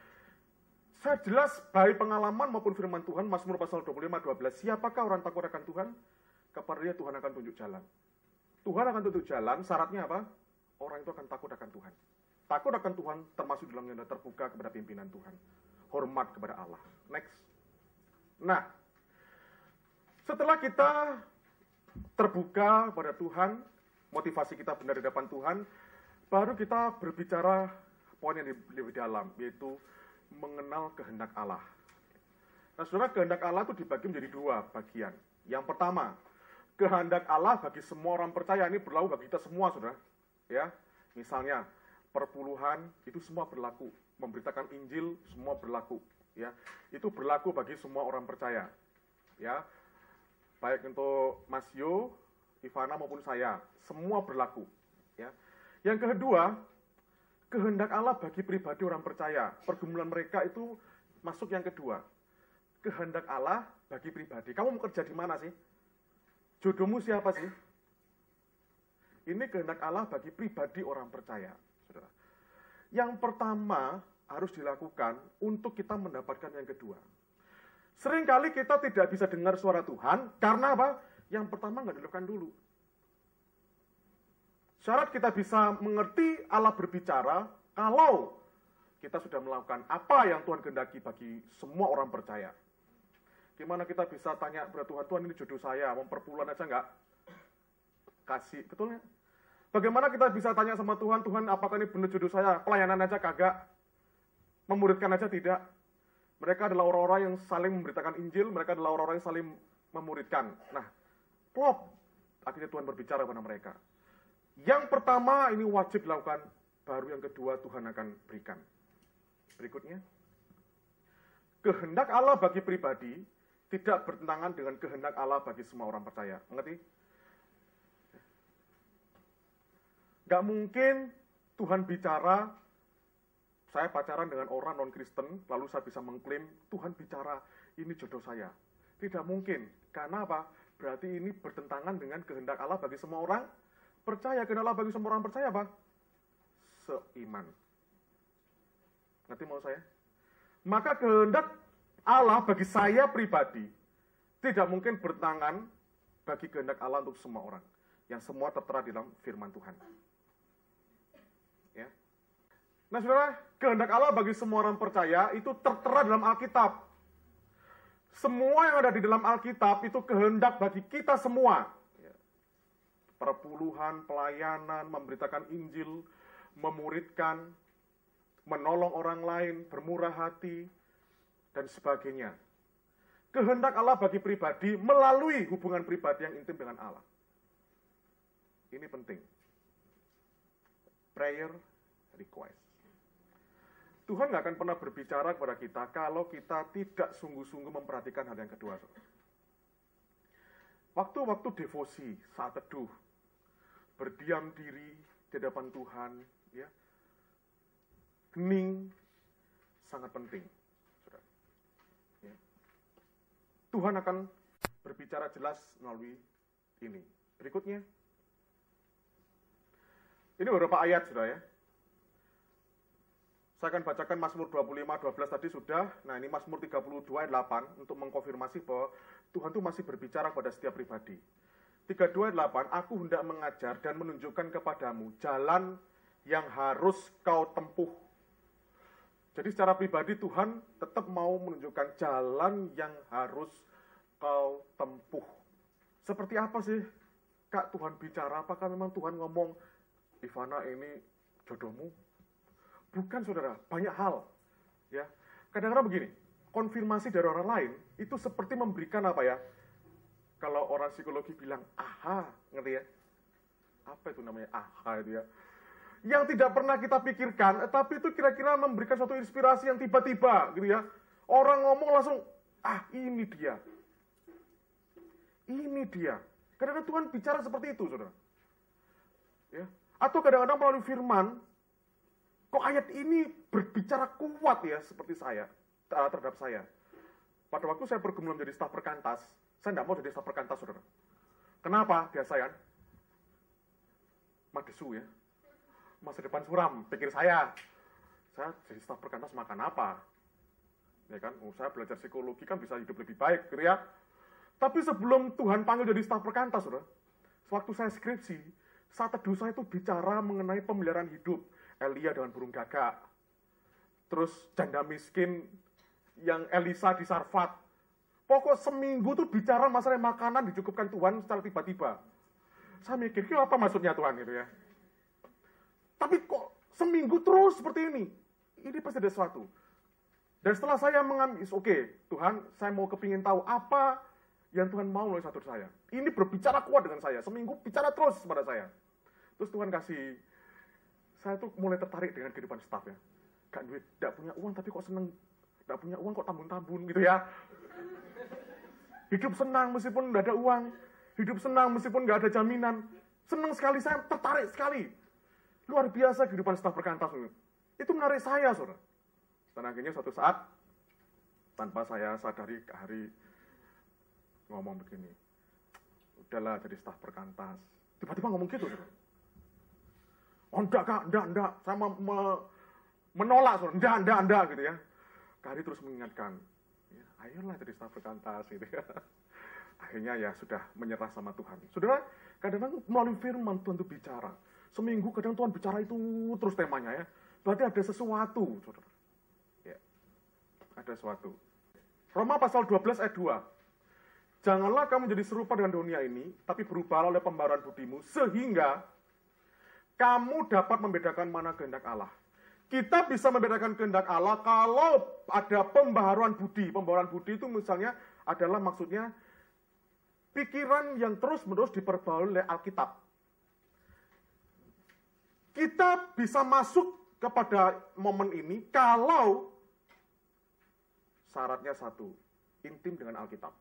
Saya jelas baik pengalaman maupun firman Tuhan, Mazmur pasal 25:12, siapakah orang takut akan Tuhan? Kepada dia Tuhan akan tunjuk jalan. Tuhan akan tunjuk jalan, syaratnya apa? Orang itu akan takut akan Tuhan. Takut akan Tuhan termasuk dalam yang terbuka kepada pimpinan Tuhan. Hormat kepada Allah. Next. Nah, setelah kita terbuka pada Tuhan, motivasi kita benar di depan Tuhan, baru kita berbicara poin yang lebih dalam, yaitu mengenal kehendak Allah. Nah, saudara, kehendak Allah itu dibagi menjadi 2 bagian. Yang pertama, kehendak Allah bagi semua orang percaya, ini berlaku bagi kita semua, saudara. Ya, misalnya perpuluhan itu semua berlaku, memberitakan Injil semua berlaku. Ya, itu berlaku bagi semua orang percaya. Ya, baik untuk Mas Yo, Ivana maupun saya, semua berlaku. Ya. Yang kedua, kehendak Allah bagi pribadi orang percaya. Pergumulan mereka itu masuk yang kedua. Kehendak Allah bagi pribadi. Kamu mau kerja di mana sih? Jodohmu siapa sih? Ini kehendak Allah bagi pribadi orang percaya, saudara. Yang pertama harus dilakukan untuk kita mendapatkan yang kedua. Seringkali kita tidak bisa dengar suara Tuhan, karena apa? Yang pertama nggak dilakukan dulu. Syarat kita bisa mengerti Allah berbicara kalau kita sudah melakukan apa yang Tuhan kehendaki bagi semua orang percaya. Gimana kita bisa tanya kepada Tuhan, Tuhan ini jodoh saya, mau perpuluhan aja enggak? kasih, betul nggak? Bagaimana kita bisa tanya sama Tuhan, Tuhan apakah ini benar jodoh saya? Pelayanan aja kagak, memuridkan aja tidak. Mereka adalah orang-orang yang saling memberitakan Injil, mereka adalah orang-orang yang saling memuridkan. Nah, plop, akhirnya Tuhan berbicara kepada mereka. Yang pertama ini wajib dilakukan, baru yang kedua Tuhan akan berikan. Berikutnya, kehendak Allah bagi pribadi tidak bertentangan dengan kehendak Allah bagi semua orang percaya. Mengerti? Gak mungkin Tuhan bicara, saya pacaran dengan orang non-Kristen, lalu saya bisa mengklaim, Tuhan bicara, ini jodoh saya. Tidak mungkin. Karena apa? Berarti ini bertentangan dengan kehendak Allah bagi semua orang percaya. Kehendak Allah bagi semua orang percaya apa? Seiman. Ngerti mau saya? Maka kehendak Allah bagi saya pribadi tidak mungkin bertentangan bagi kehendak Allah untuk semua orang. Yang semua tertera di dalam firman Tuhan. Ya. Nah saudara, kehendak Allah bagi semua orang percaya itu tertera dalam Alkitab. Semua yang ada di dalam Alkitab itu kehendak bagi kita semua. Ya. Perpuluhan, pelayanan, memberitakan Injil, memuridkan, menolong orang lain, bermurah hati, dan sebagainya. Kehendak Allah bagi pribadi melalui hubungan pribadi yang intim dengan Allah. Ini penting. Prayer request. Tuhan nggak akan pernah berbicara kepada kita kalau kita tidak sungguh-sungguh memperhatikan hal yang kedua. Waktu-waktu devosi, saat teduh, berdiam diri di hadapan Tuhan, ya, hening, sangat penting. Ya. Tuhan akan berbicara jelas melalui ini. Berikutnya, ini beberapa ayat, saudara ya. Saya akan bacakan Mazmur 25:12 tadi sudah. Nah, ini Mazmur 32 ayat 8 untuk mengkonfirmasi bahwa Tuhan itu masih berbicara kepada setiap pribadi. 32 ayat 8, aku hendak mengajar dan menunjukkan kepadamu jalan yang harus kau tempuh. Jadi secara pribadi Tuhan tetap mau menunjukkan jalan yang harus kau tempuh. Seperti apa sih, Kak, Tuhan bicara? Apakah memang Tuhan ngomong, Ivana ini jodohmu? Bukan, saudara, banyak hal. Ya, kadang-kadang begini, konfirmasi dari orang lain itu seperti memberikan apa ya? Kalau orang psikologi bilang, aha, ngerti ya? Apa itu namanya aha itu ya? Yang tidak pernah kita pikirkan, tapi itu kira-kira memberikan suatu inspirasi yang tiba-tiba, gitu ya? Orang ngomong langsung, ah ini dia. Ini dia. Kadang-kadang Tuhan bicara seperti itu, saudara. Ya. Atau kadang-kadang melalui firman, kok ayat ini berbicara kuat ya seperti saya, terhadap saya. Pada waktu saya bergumul menjadi staf perkantas, saya tidak mau jadi staf perkantas, saudara. Kenapa? Biasa ya, madesu ya, masa depan suram, pikir saya jadi staf perkantas makan apa? Ya kan, saya belajar psikologi kan bisa hidup lebih baik, gitu ya. Tapi sebelum Tuhan panggil jadi staf perkantas, saudara, waktu saya skripsi, saat teduh saya itu bicara mengenai pemeliharaan hidup. Elia dengan burung gagak. Terus janda miskin yang Elisa di Sarfat. Pokok seminggu tuh bicara masalah makanan dicukupkan Tuhan secara tiba-tiba. Saya mikir, apa maksudnya Tuhan gitu ya. Tapi kok seminggu terus seperti ini? Ini pasti ada sesuatu. Dan setelah saya mengambil, oke, Tuhan, saya mau kepingin tahu apa yang Tuhan mau melalui satu saya. Ini berbicara kuat dengan saya. Seminggu bicara terus kepada saya. Terus Tuhan kasih, saya tuh mulai tertarik dengan kehidupan staf ya. Gak duit, gak punya uang tapi kok seneng. Gak punya uang kok tambun-tambun gitu ya. Hidup senang meskipun gak ada uang. Hidup senang meskipun gak ada jaminan. Senang sekali, saya tertarik sekali. Luar biasa kehidupan staf perkantas itu. Itu menarik saya, saudara. Dan akhirnya suatu saat, tanpa saya sadari, Kak Hari ngomong begini. Udahlah jadi staf perkantas. Tiba-tiba ngomong gitu, saudara. Oh enggak Kak, enggak. Saya menolak, saudara. Enggak, gitu ya. Kari terus mengingatkan, ya, ayolah jadi staf perkantas, gitu ya. Akhirnya ya sudah menyerah sama Tuhan. Saudara, kadang-kadang melalui firman Tuhan itu bicara. Seminggu kadang Tuhan bicara itu terus temanya ya. Berarti ada sesuatu, saudara. Ya, ada sesuatu. Roma pasal 12 ayat 2. Janganlah kamu menjadi serupa dengan dunia ini, tapi berubahlah oleh pembaruan budimu, sehingga kamu dapat membedakan mana kehendak Allah. Kita bisa membedakan kehendak Allah kalau ada pembaharuan budi. Pembaharuan budi itu misalnya adalah maksudnya pikiran yang terus-menerus diperbarui oleh Alkitab. Kita bisa masuk kepada momen ini kalau syaratnya satu, intim dengan Alkitab.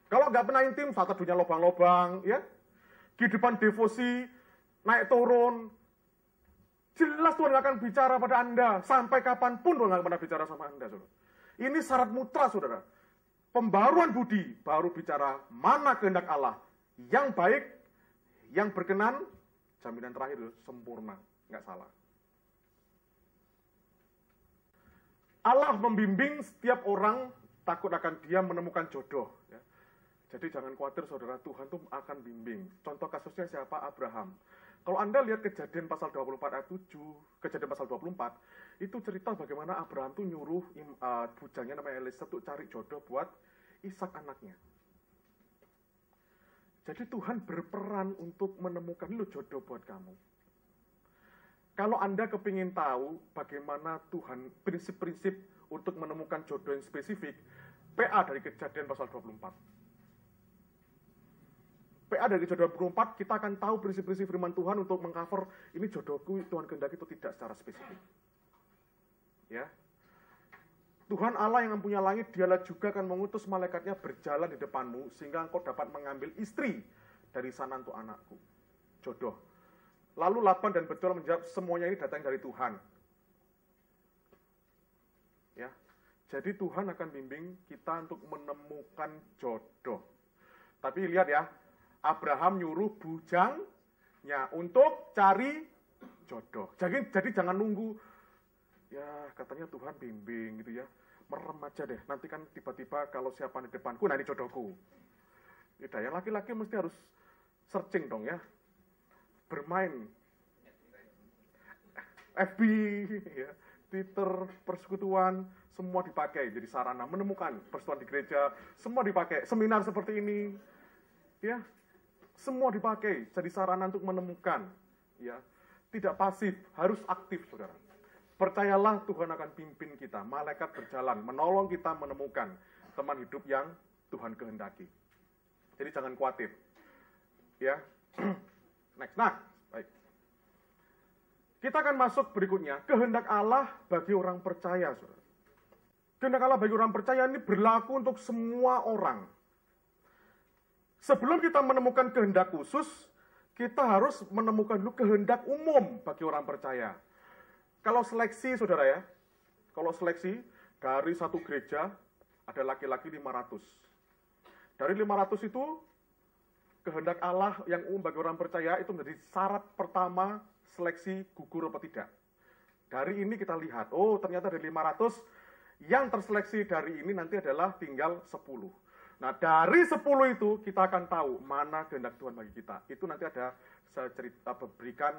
Kalau nggak pernah intim, saat teduhnya lobang-lobang, ya, kehidupan devosi, naik turun, jelas Tuhan akan bicara pada Anda, sampai kapanpun Tuhan akan pernah bicara sama Anda, saudara. Ini syarat mutlak, saudara. Pembaruan budi, baru bicara mana kehendak Allah, yang baik, yang berkenan, jaminan terakhir, sempurna, nggak salah. Allah membimbing setiap orang takut akan dia menemukan jodoh, ya. Jadi jangan khawatir saudara, Tuhan tuh akan bimbing. Contoh kasusnya siapa? Abraham. Kalau Anda lihat Kejadian pasal 24 ayat 7, Kejadian pasal 24, itu cerita bagaimana Abraham tuh nyuruh bujangnya namanya Eliezer tuh cari jodoh buat Ishak anaknya. Jadi Tuhan berperan untuk menemukan lu jodoh buat kamu. Kalau Anda kepingin tahu bagaimana Tuhan, prinsip-prinsip untuk menemukan jodoh yang spesifik, PA dari Kejadian pasal 24. PA dari Kejadian 24, kita akan tahu prinsip-prinsip firman Tuhan untuk mengcover ini jodohku Tuhan kehendaki itu tidak secara spesifik. Ya. Tuhan Allah yang mempunyai langit, dialah juga akan mengutus malaikatnya berjalan di depanmu, sehingga engkau dapat mengambil istri dari sana untuk anakku. Jodoh. Lalu Laban dan Betuel menjawab, semuanya ini datang dari Tuhan. Ya. Jadi Tuhan akan bimbing kita untuk menemukan jodoh. Tapi lihat ya, Abraham nyuruh bujangnya untuk cari jodoh. Jadi jangan nunggu, ya katanya Tuhan bimbing gitu ya. Merem aja deh, nanti kan tiba-tiba kalau siapa di depanku, nah ini jodohku. Tidak, yang laki-laki mesti harus searching dong ya. Bermain. FB, ya, Twitter, persekutuan, semua dipakai jadi sarana menemukan. Persekutuan di gereja, semua dipakai. Seminar seperti ini, ya. Semua dipakai jadi sarana untuk menemukan, ya. Tidak pasif, harus aktif, saudara. Percayalah Tuhan akan pimpin kita, malaikat berjalan, menolong kita menemukan teman hidup yang Tuhan kehendaki. Jadi jangan khawatir, ya. Next, nah, baik. Kita akan masuk berikutnya, kehendak Allah bagi orang percaya, saudara. Kehendak Allah bagi orang percaya ini berlaku untuk semua orang. Sebelum kita menemukan kehendak khusus, kita harus menemukan dulu kehendak umum bagi orang percaya. Kalau seleksi, saudara ya, kalau seleksi dari satu gereja ada laki-laki 500. Dari 500 itu, kehendak Allah yang umum bagi orang percaya itu menjadi syarat pertama seleksi gugur atau tidak. Dari ini kita lihat, oh ternyata dari 500, yang terseleksi dari ini nanti adalah tinggal 10. Nah, dari 10 itu kita akan tahu mana kehendak Tuhan bagi kita. Itu nanti ada saya berikan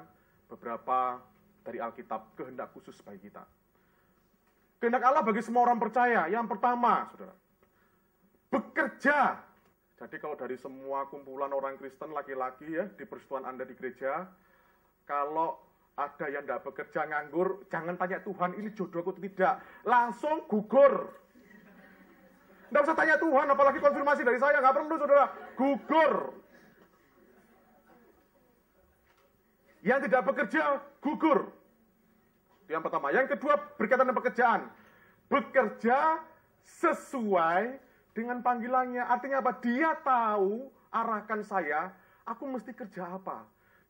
beberapa dari Alkitab, kehendak khusus bagi kita. Kehendak Allah bagi semua orang percaya. Yang pertama, saudara, bekerja. Jadi kalau dari semua kumpulan orang Kristen laki-laki ya di persekutuan Anda di gereja, kalau ada yang tidak bekerja nganggur, jangan tanya Tuhan ini jodohku atau tidak. Langsung gugur. Nggak usah tanya Tuhan, apalagi konfirmasi dari saya, nggak perlu saudara, gugur. Yang tidak bekerja, gugur. Itu yang pertama. Yang kedua, berkaitan dengan pekerjaan. Bekerja sesuai dengan panggilannya. Artinya apa? Dia tahu, arahkan saya, aku mesti kerja apa.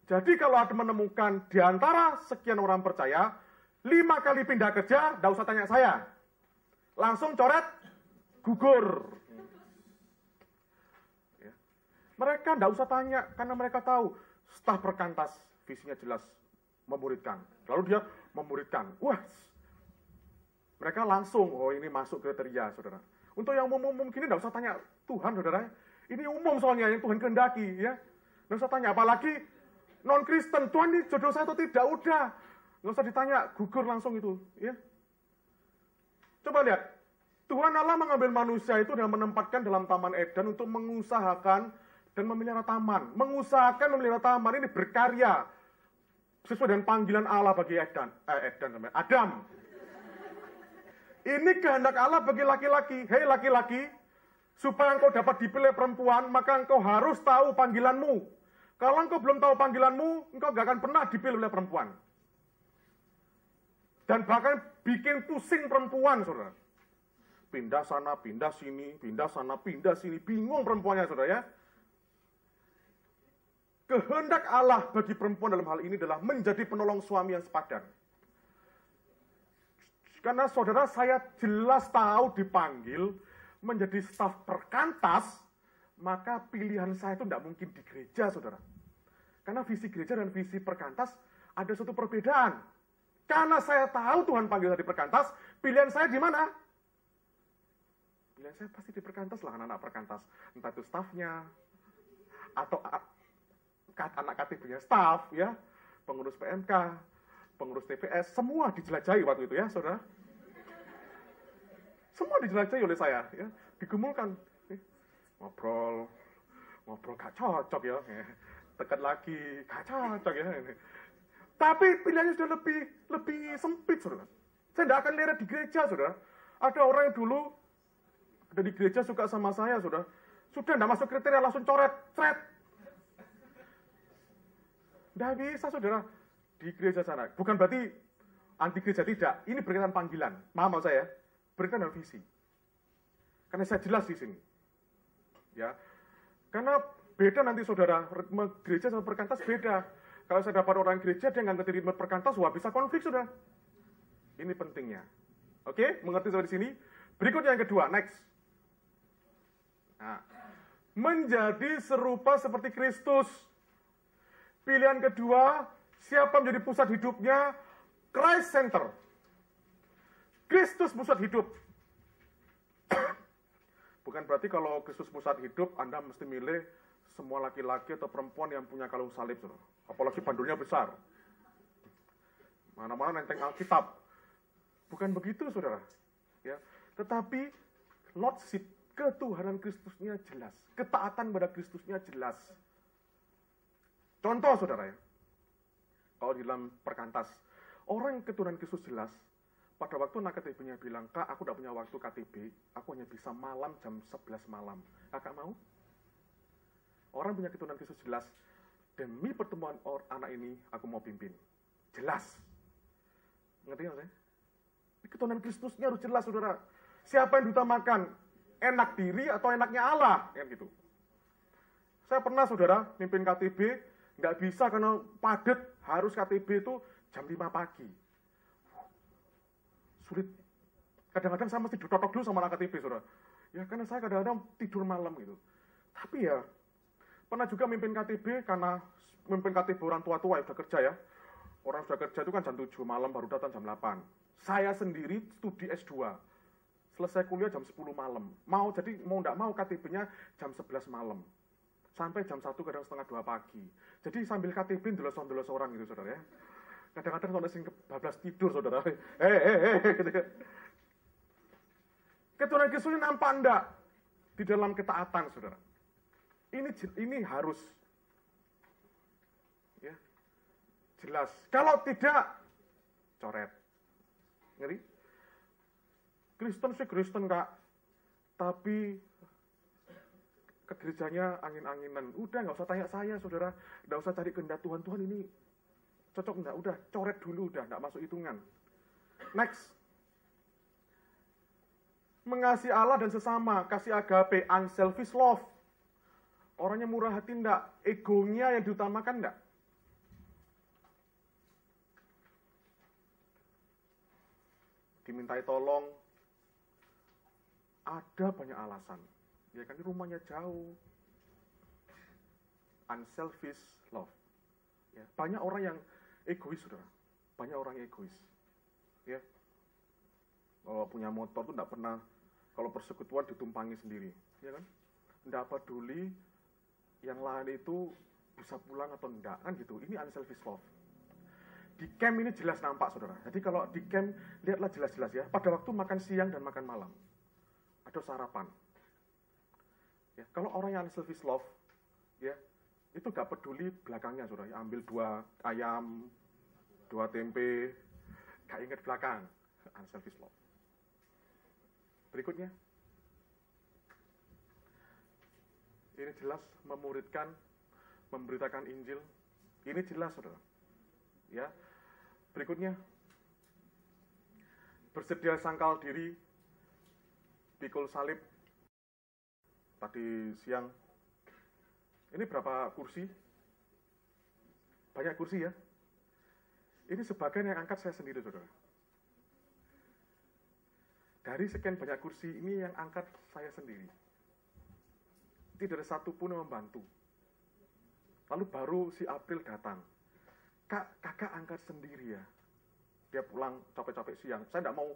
Jadi kalau ada menemukan di antara sekian orang percaya, 5 kali pindah kerja, nggak usah tanya saya. Langsung coret, gugur. Ya. Mereka tidak usah tanya, karena mereka tahu staf perkantas visinya jelas memuridkan. Lalu dia memuridkan. Wah, mereka langsung, oh ini masuk kriteria, saudara. Untuk yang umum-umum gini tidak usah tanya Tuhan, saudara. Ini umum soalnya yang Tuhan kehendaki, ya. Tidak usah tanya, apalagi non-Kristen, Tuhan ini jodoh saya atau tidak, udah. Nggak usah ditanya, gugur langsung itu, ya. Coba lihat. Tuhan Allah mengambil manusia itu dan menempatkan dalam Taman Eden untuk mengusahakan dan memelihara taman. Mengusahakan memelihara taman ini berkarya sesuai dengan panggilan Allah bagi Adam. Ini kehendak Allah bagi laki-laki. Hei laki-laki, supaya engkau dapat dipilih perempuan, maka engkau harus tahu panggilanmu. Kalau engkau belum tahu panggilanmu, engkau gak akan pernah dipilih oleh perempuan. Dan bahkan bikin pusing perempuan, saudara. Pindah sana, pindah sini, pindah sana, pindah sini. Bingung perempuannya, saudara ya. Kehendak Allah bagi perempuan dalam hal ini adalah menjadi penolong suami yang sepadan. Karena saudara, saya jelas tahu dipanggil menjadi staf perkantas, maka pilihan saya itu tidak mungkin di gereja, saudara. Karena visi gereja dan visi perkantas ada suatu perbedaan. Karena saya tahu Tuhan panggil saya di perkantas, pilihan saya di mana? Pilihan saya pasti di perkantas lah, anak-anak perkantas. Entah itu stafnya, atau anak KTB-nya staf, ya, pengurus PMK, pengurus TPS, semua dijelajahi waktu itu ya, saudara. Semua dijelajahi oleh saya, ya, digumulkan. Ngobrol gak cocok ya, dekat lagi gak cocok ya. Tapi pilihannya sudah lebih sempit, saudara. Saya tidak akan lihat di gereja, saudara. Ada orang yang dulu ada di gereja suka sama saya, saudara. Sudah tidak masuk kriteria langsung coret, cret. Tidak bisa, saudara. Di gereja sana. Bukan berarti anti gereja, tidak. Ini berkaitan panggilan. Maaf saya, berkaitan dengan visi. Karena saya jelas di sini. Ya. Karena beda nanti saudara, gereja sama perkantas beda. Kalau saya dapat orang gereja, dia nggak ngerti ritme perkantas, wah bisa konflik, saudara. Ini pentingnya. Oke, mengerti sampai di sini? Berikut yang kedua, next. Nah, menjadi serupa seperti Kristus. Pilihan kedua, siapa menjadi pusat hidupnya? Christ Center. Kristus pusat hidup. Bukan berarti kalau Kristus pusat hidup, Anda mesti milih semua laki-laki atau perempuan yang punya kalung salib, saudara. Apalagi bandulnya besar. Mana-mana nenteng Alkitab. Bukan begitu, saudara. Ya. Tetapi Lordship, ketuhanan Kristusnya jelas. Ketaatan pada Kristusnya jelas. Contoh, saudara ya. Kalau di dalam perkantas, orang keturunan Kristus jelas, pada waktu anak KTB-nya bilang, Kak, aku tidak punya waktu KTB, aku hanya bisa malam jam 11 malam. Kakak mau? Orang punya keturunan Kristus jelas, demi pertemuan anak ini, aku mau pimpin. Jelas. Ngerti nggak saya? Keturunan Kristusnya harus jelas, saudara. Siapa yang diutamakan? Enak diri atau enaknya Allah? Kan gitu. Saya pernah, saudara, mimpin KTB, nggak bisa karena padat, harus KTB itu jam 5 pagi. Sulit. Kadang-kadang saya mesti ditotok dulu sama anak KTB, saudara. Ya, karena saya kadang-kadang tidur malam gitu. Tapi ya, pernah juga mimpin KTB, karena mimpin KTB orang tua-tua yang sudah kerja ya. Orang sudah kerja itu kan jam 7 malam, baru datang jam 8. Saya sendiri studi S2. Selesai kuliah jam 10 malam. Mau nggak mau KTB-nya jam 11 malam. Sampai jam 1 kadang setengah 2 pagi. Jadi sambil KTB ndelos-ndelos orang gitu, saudara ya. Kadang-kadang kalau sing kebablas tidur, saudara. Gitu ya. Keturunan Kristus ini nampak enggak di dalam ketaatan, saudara. Ini harus ya, jelas. Kalau tidak, coret. Ngeri? Kristen sih Kristen, Kak. Tapi ke gerejanya angin-anginan. Udah, nggak usah tanya saya, saudara. Nggak usah cari kehendak Tuhan. Tuhan ini cocok enggak? Udah, coret dulu, udah, nggak masuk hitungan. Next. Mengasihi Allah dan sesama, kasih agape, unselfish love. Orangnya murah hati enggak? Egonya yang diutamakan enggak? Dimintai tolong, ada banyak alasan. Ya kan, rumahnya jauh. Unselfish love. Ya, banyak orang yang egois, saudara. Banyak orang yang egois. Ya. Kalau punya motor tuh enggak pernah, kalau persekutuan ditumpangi sendiri. Ya kan? Enggak peduli yang lain itu bisa pulang atau enggak, kan gitu. Ini unselfish love. Di camp ini jelas nampak, saudara. Jadi kalau di camp, lihatlah jelas-jelas ya. Pada waktu makan siang dan makan malam. ada sarapan. Ya, kalau orang yang unselfish love, ya, itu gak peduli belakangnya, saudara. Ambil 2 ayam, 2 tempe, gak ingat belakang. Unselfish love. Berikutnya. Ini jelas memuridkan, memberitakan Injil. Ini jelas, saudara. Ya. Berikutnya. Bersedia sangkal diri, pikul salib. Tadi siang. Ini berapa kursi? Banyak kursi ya. Ini sebagian yang angkat saya sendiri, saudara. Dari sekian banyak kursi ini yang angkat saya sendiri. Tidak ada satu pun yang membantu. Lalu baru si April datang. Kak, kakak angkat sendiri ya. Dia pulang capek-capek siang. Saya tidak mau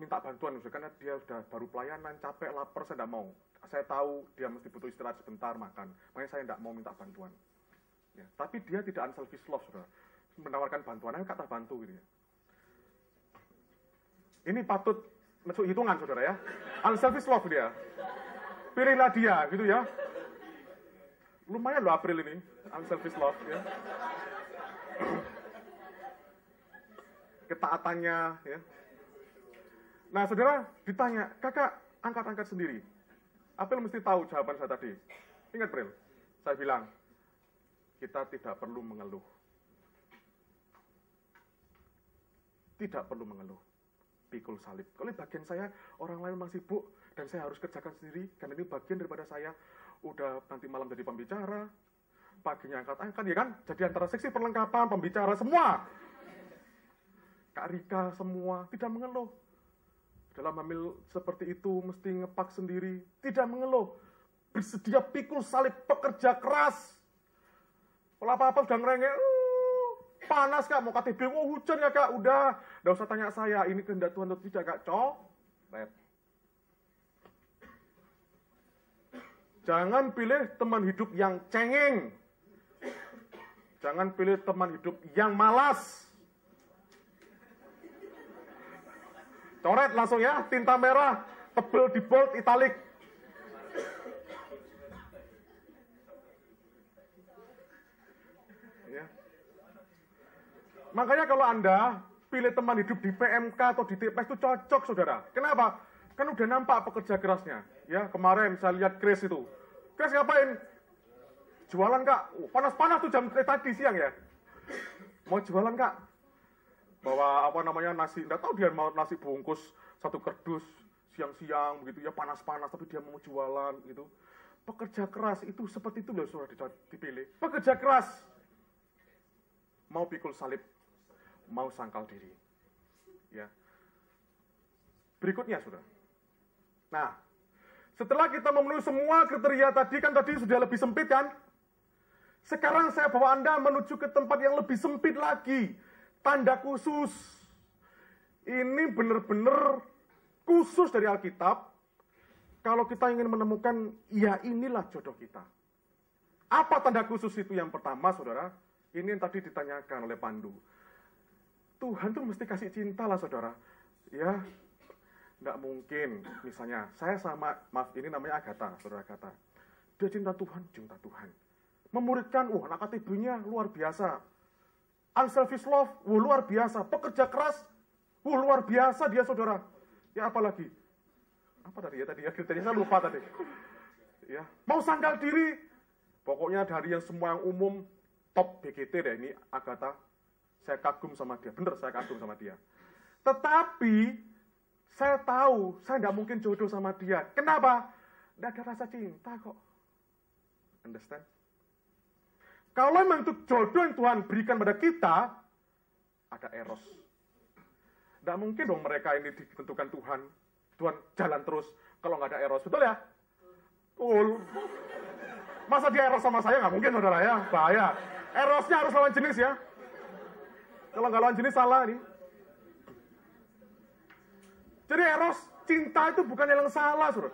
minta bantuan, karena dia sudah baru pelayanan, capek, lapar, saya tidak mau. Saya tahu dia mesti butuh istirahat sebentar, makan. Makanya saya tidak mau minta bantuan. Ya, tapi dia tidak unselfish love, saudara. Menawarkan bantuan, ayo kata bantu gitu ya. Ini patut masuk hitungan, saudara ya. Unselfish love dia. Pilihlah dia, gitu ya. Lumayan loh April ini, unselfish love ya. Ketaatannya ya. Nah, saudara ditanya, kakak angkat-angkat sendiri. April mesti tahu jawaban saya tadi. Ingat, April? Saya bilang, kita tidak perlu mengeluh. Tidak perlu mengeluh. Pikul salib. Kalau bagian saya, orang lain masih sibuk, dan saya harus kerjakan sendiri, karena ini bagian daripada saya. Udah nanti malam jadi pembicara, paginya angkat-angkat, ya kan? Jadi antara seksi perlengkapan, pembicara, semua. Kak Rika, semua, tidak mengeluh. Dalam hamil seperti itu, mesti ngepak sendiri. Tidak mengeluh. Bersedia pikul salib, pekerja keras. Kalau apa-apa sudah ngerengek, panas kak, mau KTB, hujan ya kak, udah. Nggak usah tanya saya, ini kehendak Tuhan atau tidak kak, coret. Jangan pilih teman hidup yang cengeng. Jangan pilih teman hidup yang malas. Coret langsung ya, tinta merah, tebel di bold, italik. Ya. Makanya kalau Anda pilih teman hidup di PMK atau di TPS itu cocok, saudara. Kenapa? Kan udah nampak pekerja kerasnya. Ya, kemarin saya lihat Chris itu. Chris ngapain? Jualan kak. Panas-panas tuh jam tadi siang ya. Mau jualan kak? Bawa apa namanya nasi, nggak tahu dia mau nasi bungkus 1 kerdus siang-siang begitu ya, panas-panas tapi dia mau jualan gitu. Pekerja keras itu seperti itu loh, sudah dipilih. Pekerja keras mau pikul salib, mau sangkal diri. Ya. Berikutnya sudah. Nah, setelah kita memenuhi semua kriteria tadi, kan tadi sudah lebih sempit kan? Sekarang saya bawa Anda menuju ke tempat yang lebih sempit lagi. Tanda khusus. Ini benar-benar khusus dari Alkitab. Kalau kita ingin menemukan, ya inilah jodoh kita. Apa tanda khusus itu? Yang pertama, saudara, ini yang tadi ditanyakan oleh Pandu. Tuhan tuh mesti kasih cinta lah, saudara. Ya, nggak mungkin. Misalnya, saya sama, maaf, ini namanya Agatha, saudara Agatha. Dia cinta Tuhan, cinta Tuhan. Memuridkan, anak KTB-nya luar biasa. Unselfish love, luar biasa. Pekerja keras, luar biasa dia, saudara. Ya, apalagi? Apa tadi ya? Kriteria saya lupa tadi. Ya, mau sangkal diri. Pokoknya dari yang semua yang umum, top BGT deh ini Agatha. Saya kagum sama dia. Bener, saya kagum sama dia. Tetapi, saya tahu, saya nggak mungkin jodoh sama dia. Kenapa? Nggak ada rasa cinta kok. Understand? Kalau memang itu jodoh yang Tuhan berikan pada kita, ada eros. Tidak mungkin dong mereka ini ditentukan Tuhan. Tuhan jalan terus kalau nggak ada eros. Betul ya? Betul. Masa dia eros sama saya? Nggak mungkin, saudara ya. Bahaya. Erosnya harus lawan jenis ya. Kalau nggak lawan jenis, salah nih. Jadi eros, cinta itu bukan yang salah, saudara.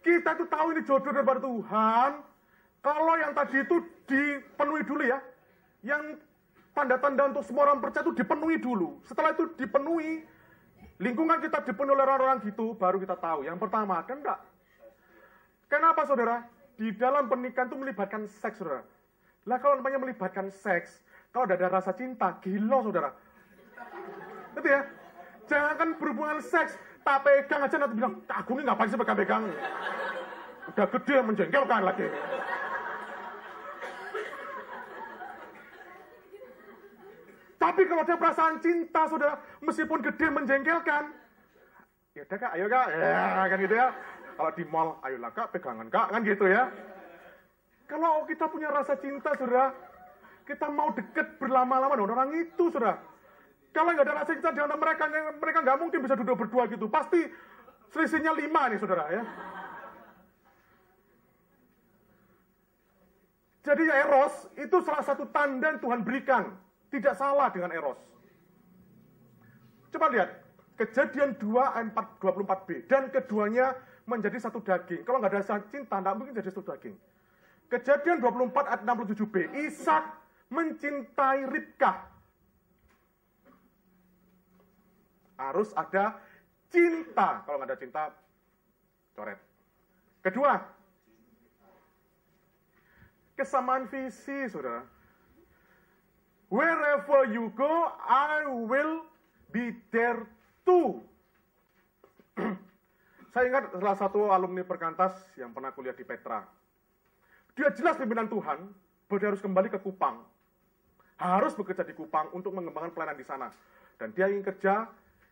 Kita itu tahu ini jodoh daripada Tuhan. Kalau yang tadi itu dipenuhi dulu ya. Yang tanda-tanda untuk semua orang percaya itu dipenuhi dulu. Setelah itu dipenuhi, Lingkungan kita dipenuhi oleh orang-orang gitu, baru kita tahu. Yang pertama, kan enggak. Kenapa, saudara? Di dalam pernikahan itu melibatkan seks, saudara. Lah kalau namanya melibatkan seks, kalau ada rasa cinta, gila, saudara. Betul ya? Jangan berhubungan seks, tak pegang aja nanti bilang, Kak Agung ini ngapain sih pegang-pegang? Udah gede menjengkelkan lagi. Tapi kalau ada perasaan cinta, saudara, meskipun gede menjengkelkan, ya udah Kak, ayo Kak, ya kan gitu ya. Kalau di mall, ayolah Kak, pegangan Kak, kan gitu ya. Kalau kita punya rasa cinta, saudara, kita mau deket berlama-lama dengan orang itu, saudara. Kalau nggak ada rasa cinta dengan mereka nggak mungkin bisa duduk berdua gitu. Pasti selisihnya 5 nih, saudara ya. Jadi eros itu salah satu tanda yang Tuhan berikan. Tidak salah dengan eros. Coba lihat, Kejadian 2 ayat 24b. Dan keduanya menjadi satu daging. Kalau nggak ada rasa cinta, nggak mungkin jadi satu daging. Kejadian 24 ayat 67b. Ishak mencintai Ribkah. Harus ada cinta. Kalau nggak ada cinta, coret. Kedua, kesamaan visi, saudara. Wherever you go, I will be there too. Saya ingat salah satu alumni Perkantas yang pernah kuliah di Petra. Dia jelas pimpinan Tuhan, bahwa dia harus kembali ke Kupang. Harus bekerja di Kupang untuk mengembangkan pelayanan di sana. Dan dia ingin kerja,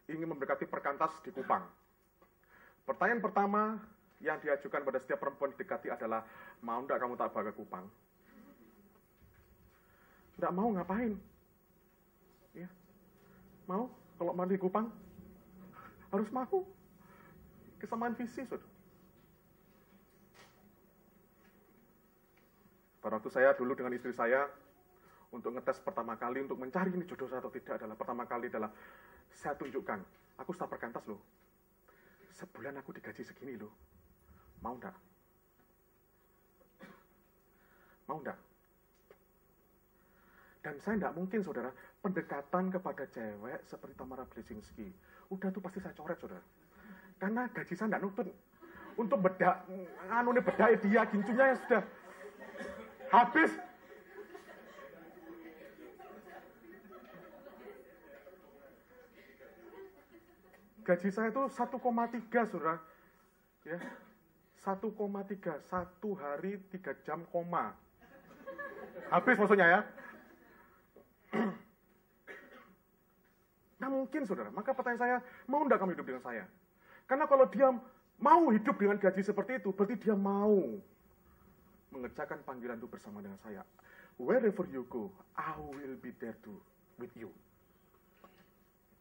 ingin memberkati Perkantas di Kupang. Pertanyaan pertama yang diajukan pada setiap perempuan didekati adalah, mau enggak kamu tak bawa ke Kupang? Enggak mau ngapain? Ya. Mau? Kalau mau di Kupang? Harus mau. Kesamaan visi, saudara. Pada waktu saya dulu dengan istri saya, untuk ngetes pertama kali, untuk mencari ini jodoh saya atau tidak, adalah pertama kali adalah, saya tunjukkan, aku staf Perkantas loh. Sebulan aku digaji segini loh. Mau enggak? Mau enggak? Dan saya tidak mungkin, saudara, pendekatan kepada cewek seperti Tamara Blesinski. Udah tuh pasti saya coret, saudara. Karena gaji saya tidak nutut. Untuk bedak, bedai dia, gincunya ya sudah habis. Gaji saya itu 1,3, saudara. Ya, 1,3. 1 hari 3 jam, koma. Habis maksudnya ya. Nah mungkin, saudara. Maka pertanyaan saya, mau enggak kamu hidup dengan saya? Karena kalau dia mau hidup dengan gaji seperti itu, berarti dia mau mengerjakan panggilan itu bersama dengan saya. Wherever you go, I will be there too with you.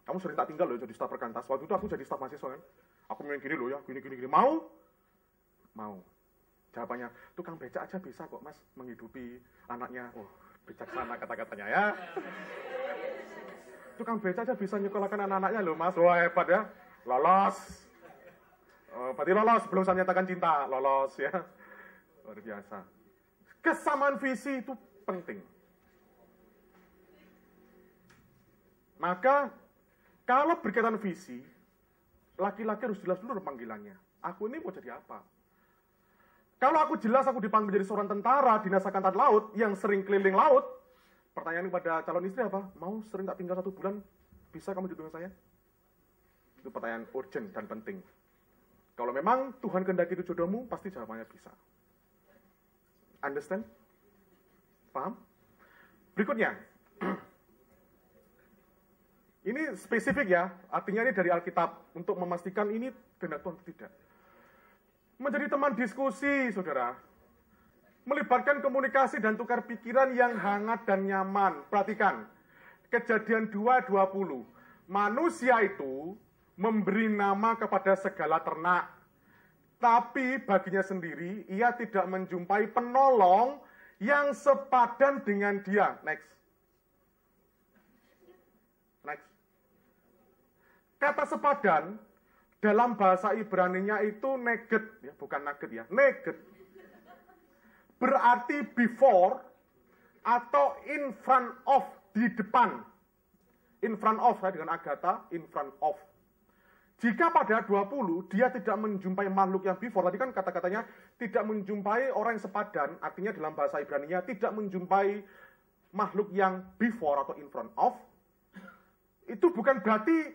Kamu sering tak tinggal loh jadi staf Perkantas. Waktu itu aku jadi staf mahasiswa kan. Aku main gini loh ya, gini. Mau? Mau. Jawabannya, tukang becak aja bisa kok mas menghidupi anaknya. Oh, bijaksana kata-katanya ya. Tukang becak aja bisa nyekolahkan anak-anaknya loh mas. Wah hebat ya. Lolos. Berarti lolos, belum saya nyatakan cinta. Lolos ya. Luar biasa. Kesamaan visi itu penting. Maka, kalau berkaitan visi, laki-laki harus jelas dulu panggilannya. Aku ini mau jadi apa? Kalau aku jelas aku dipanggil menjadi seorang tentara Dinas Angkatan Laut yang sering keliling laut, pertanyaan kepada calon istri apa? Mau sering tak tinggal 1 bulan? Bisa kamu hidup dengan saya? Itu pertanyaan urgent dan penting. Kalau memang Tuhan kehendaki itu jodohmu, pasti jawabannya bisa. Understand? Paham? Berikutnya. Ini spesifik ya, artinya ini dari Alkitab untuk memastikan ini kehendak Tuhan atau tidak. Menjadi teman diskusi, saudara. Melibatkan komunikasi dan tukar pikiran yang hangat dan nyaman. Perhatikan, Kejadian 2:20. Manusia itu memberi nama kepada segala ternak. Tapi baginya sendiri, ia tidak menjumpai penolong yang sepadan dengan dia. Next. Kata sepadan, dalam bahasa Ibrani-nya itu neget, ya, bukan nugget ya, neget. Berarti before atau in front of, di depan. In front of, saya dengan Agatha, in front of. Jika pada 20 dia tidak menjumpai makhluk yang before, tadi kan kata-katanya tidak menjumpai orang yang sepadan, artinya dalam bahasa Ibrani-nya tidak menjumpai makhluk yang before atau in front of, itu bukan berarti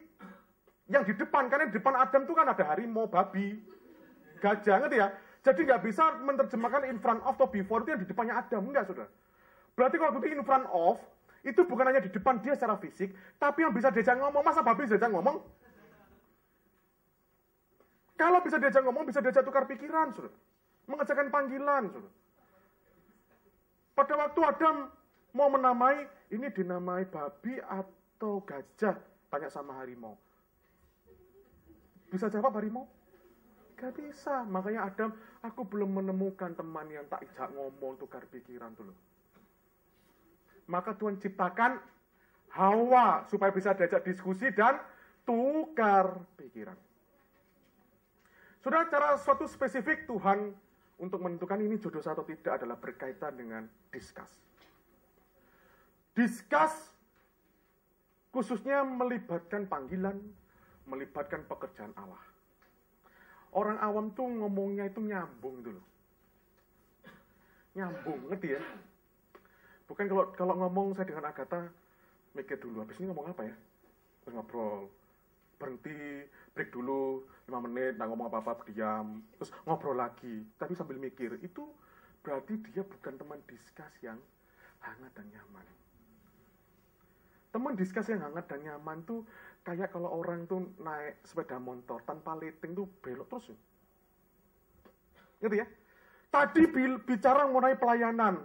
yang di depan, karena di depan Adam itu kan ada harimau, babi, gajah, ngerti ya? Jadi nggak bisa menerjemahkan in front of atau before itu yang di depannya Adam, enggak saudara. Berarti kalau begitu in front of, itu bukan hanya di depan dia secara fisik, tapi yang bisa diajak ngomong. Masa babi bisa diajak ngomong? Kalau bisa diajak ngomong, bisa diajak tukar pikiran, saudara. Mengerjakan panggilan, saudara. Pada waktu Adam mau menamai, ini dinamai babi atau gajah? Tanya sama harimau. Bisa jawab harimau? Gak bisa. Makanya Adam, aku belum menemukan teman yang tak ajak ngomong, tukar pikiran dulu. Maka Tuhan ciptakan Hawa supaya bisa diajak diskusi dan tukar pikiran. Sudah cara suatu spesifik Tuhan untuk menentukan ini jodoh atau tidak adalah berkaitan dengan discuss. Discuss khususnya melibatkan panggilan, melibatkan pekerjaan Allah. Orang awam tuh ngomongnya itu nyambung dulu. Nyambung, ngerti ya? Bukan kalau ngomong saya dengan Agatha, mikir dulu, habis ini ngomong apa ya? Terus ngobrol, berhenti, break dulu, 5 menit, nggak ngomong apa-apa, diam, terus ngobrol lagi, tapi sambil mikir, itu berarti dia bukan teman diskus yang hangat dan nyaman. Teman diskus yang hangat dan nyaman tuh kayak kalau orang tuh naik sepeda motor tanpa lighting tuh belok terus. Ngerti ya? Tadi bicara mengenai pelayanan,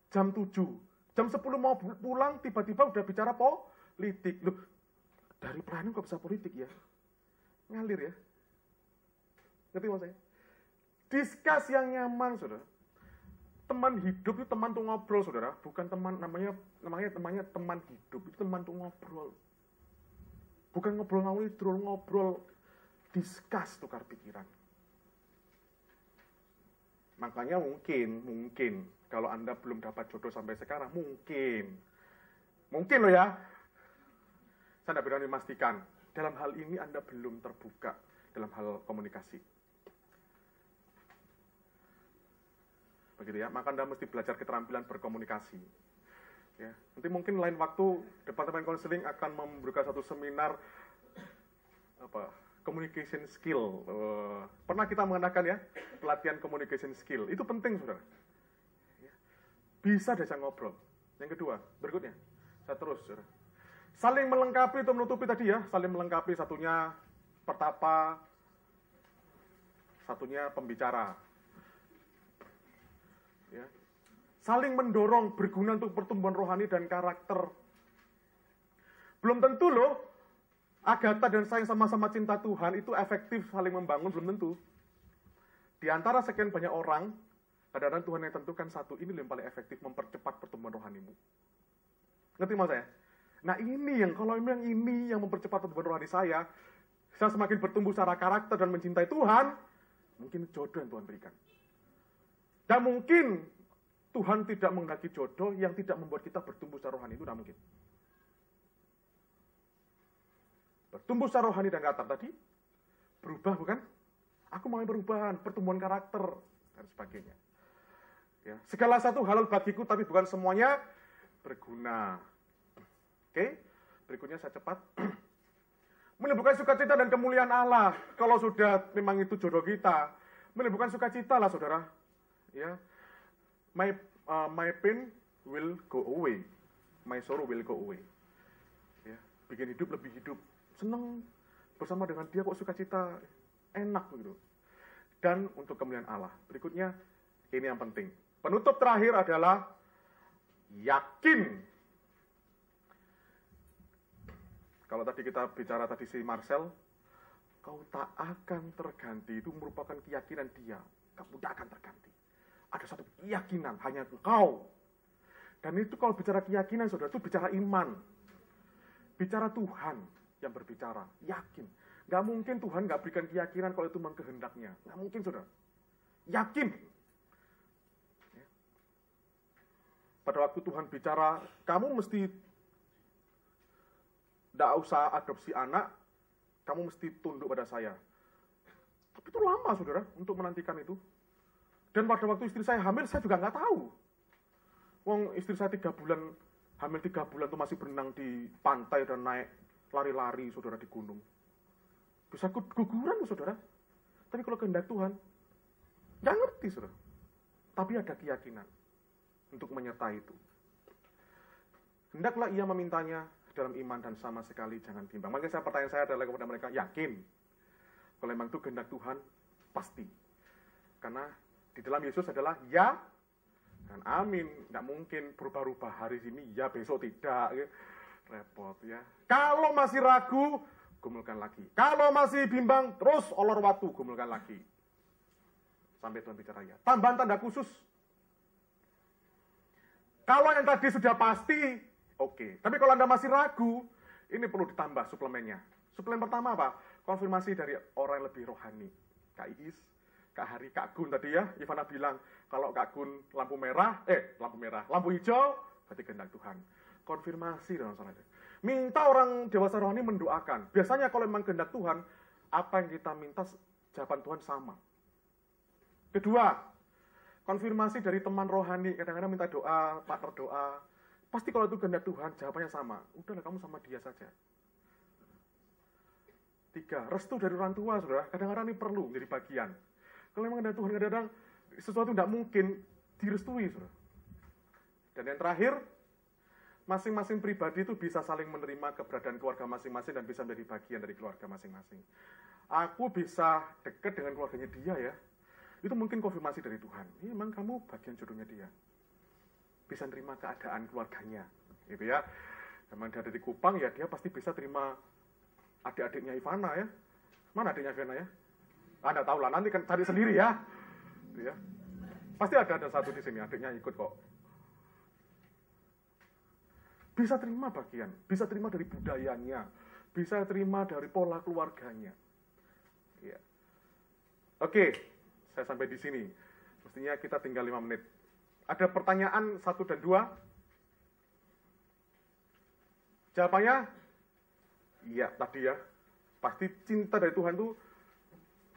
jam 7, jam 10 mau pulang, tiba-tiba udah bicara politik. Loh, dari pelayanan kok bisa politik ya? Ngalir ya? Ngerti maksud saya? Diskus yang nyaman, saudara. Teman hidup itu teman tuh ngobrol, saudara. Bukan teman, namanya teman hidup, itu teman tuh ngobrol. Bukan ngobrol ngawidrol, ngobrol diskus tukar pikiran. Makanya mungkin, kalau Anda belum dapat jodoh sampai sekarang, mungkin loh ya, saya tidak berani memastikan, dalam hal ini Anda belum terbuka dalam hal komunikasi. Begitu ya, maka Anda mesti belajar keterampilan berkomunikasi. Ya, nanti mungkin lain waktu, Departemen Konseling akan membuka satu seminar, communication skill. Pernah kita mengadakan ya, pelatihan communication skill. Itu penting, saudara. Bisa diajak ngobrol. Yang kedua, berikutnya, saya terus, saudara. Saling melengkapi atau menutupi tadi ya, saling melengkapi, satunya pertapa, satunya pembicara. Ya. Saling mendorong, berguna untuk pertumbuhan rohani dan karakter. Belum tentu loh, Agatha dan saya yang sama-sama cinta Tuhan itu efektif saling membangun, belum tentu. Di antara sekian banyak orang, kadang-kadang Tuhan yang tentukan satu, ini yang paling efektif mempercepat pertumbuhan rohanimu. Ngerti maksud saya? Nah ini yang, kalau memang ini yang mempercepat pertumbuhan rohani saya semakin bertumbuh secara karakter dan mencintai Tuhan, mungkin jodoh yang Tuhan berikan. Dan mungkin Tuhan tidak menghendaki jodoh yang tidak membuat kita bertumbuh secara rohani, itu tidak mungkin. Bertumbuh secara rohani dan karakter tadi, berubah bukan? Aku mau perubahan, pertumbuhan karakter, dan sebagainya. Ya, segala satu halal bagiku, tapi bukan semuanya berguna. Oke, berikutnya saya cepat. Menimbulkan sukacita dan kemuliaan Allah. Kalau sudah memang itu jodoh kita, menimbulkan sukacita lah, saudara. Ya, my pain will go away, my sorrow will go away. Ya, bikin hidup lebih hidup, seneng bersama dengan dia, kok sukacita, enak gitu. Dan untuk kemuliaan Allah. Berikutnya, ini yang penting. Penutup terakhir adalah yakin. Kalau tadi kita bicara tadi si Marcel, kau tak akan terganti, itu merupakan keyakinan dia. Kamu tak akan terganti. Ada satu keyakinan, hanya engkau. Dan itu kalau bicara keyakinan, saudara, itu bicara iman. Bicara Tuhan yang berbicara, yakin. Gak mungkin Tuhan gak berikan keyakinan kalau itu memang kehendaknya. Gak mungkin, saudara. Yakin. Ya. Pada waktu Tuhan bicara, kamu mesti gak usah adopsi anak, kamu mesti tunduk pada saya. Tapi itu lama, saudara, untuk menantikan itu. Dan pada waktu istri saya hamil, saya juga nggak tahu. Wong istri saya 3 bulan, hamil 3 bulan tuh masih berenang di pantai dan naik lari-lari, saudara, di gunung. Bisa guguran, saudara. Tapi kalau kehendak Tuhan, nggak ngerti, saudara. Tapi ada keyakinan untuk menyertai itu. Hendaklah ia memintanya dalam iman dan sama sekali jangan bimbang. Makanya pertanyaan saya adalah kepada mereka, yakin? Kalau memang itu kehendak Tuhan, pasti. Karena di dalam Yesus adalah ya dan amin. Nggak mungkin berubah-ubah hari ini, ya besok tidak. Ya. Repot ya. Kalau masih ragu, gumulkan lagi. Kalau masih bimbang, terus olor waktu, gumulkan lagi. Sampai Tuhan bicara ya. Tambahan tanda khusus. Kalau yang tadi sudah pasti, oke. Tapi kalau Anda masih ragu, ini perlu ditambah suplemennya. Suplemen pertama apa? Konfirmasi dari orang yang lebih rohani. Kak Iis, Kak Hari, Kak Gun tadi ya. Ivana bilang, kalau Kak Gun lampu hijau, berarti kehendak Tuhan. Konfirmasi dalam masalah itu. Minta orang dewasa rohani mendoakan. Biasanya kalau memang kehendak Tuhan, apa yang kita minta, jawaban Tuhan sama. Kedua, konfirmasi dari teman rohani. Kadang-kadang minta doa, partner doa. Pasti kalau itu kehendak Tuhan, jawabannya sama. Udahlah, kamu sama dia saja. 3, restu dari orang tua, saudara. Kadang-kadang ini perlu menjadi bagian. Kalau memang kehendak Tuhan, kadang-kadang sesuatu tidak mungkin direstui, saudara. Dan yang terakhir, masing-masing pribadi itu bisa saling menerima keberadaan keluarga masing-masing dan bisa menjadi bagian dari keluarga masing-masing. Aku bisa dekat dengan keluarganya dia ya. Itu mungkin konfirmasi dari Tuhan. Ini memang kamu bagian jodohnya dia. Bisa nerima keadaan keluarganya. Gitu ya. Memang dia ada di Kupang ya, dia pasti bisa terima adik-adiknya Ivana ya. Mana adiknya Ivana ya? Anda tahu lah, nanti kan cari sendiri ya. Gitu ya. Pasti ada satu di sini, adiknya ikut kok. Bisa terima bagian, bisa terima dari budayanya, bisa terima dari pola keluarganya. Ya. Oke, saya sampai di sini. Mestinya kita tinggal 5 menit. Ada pertanyaan 1 dan 2? Jawabannya? Iya, tadi ya. Pasti cinta dari Tuhan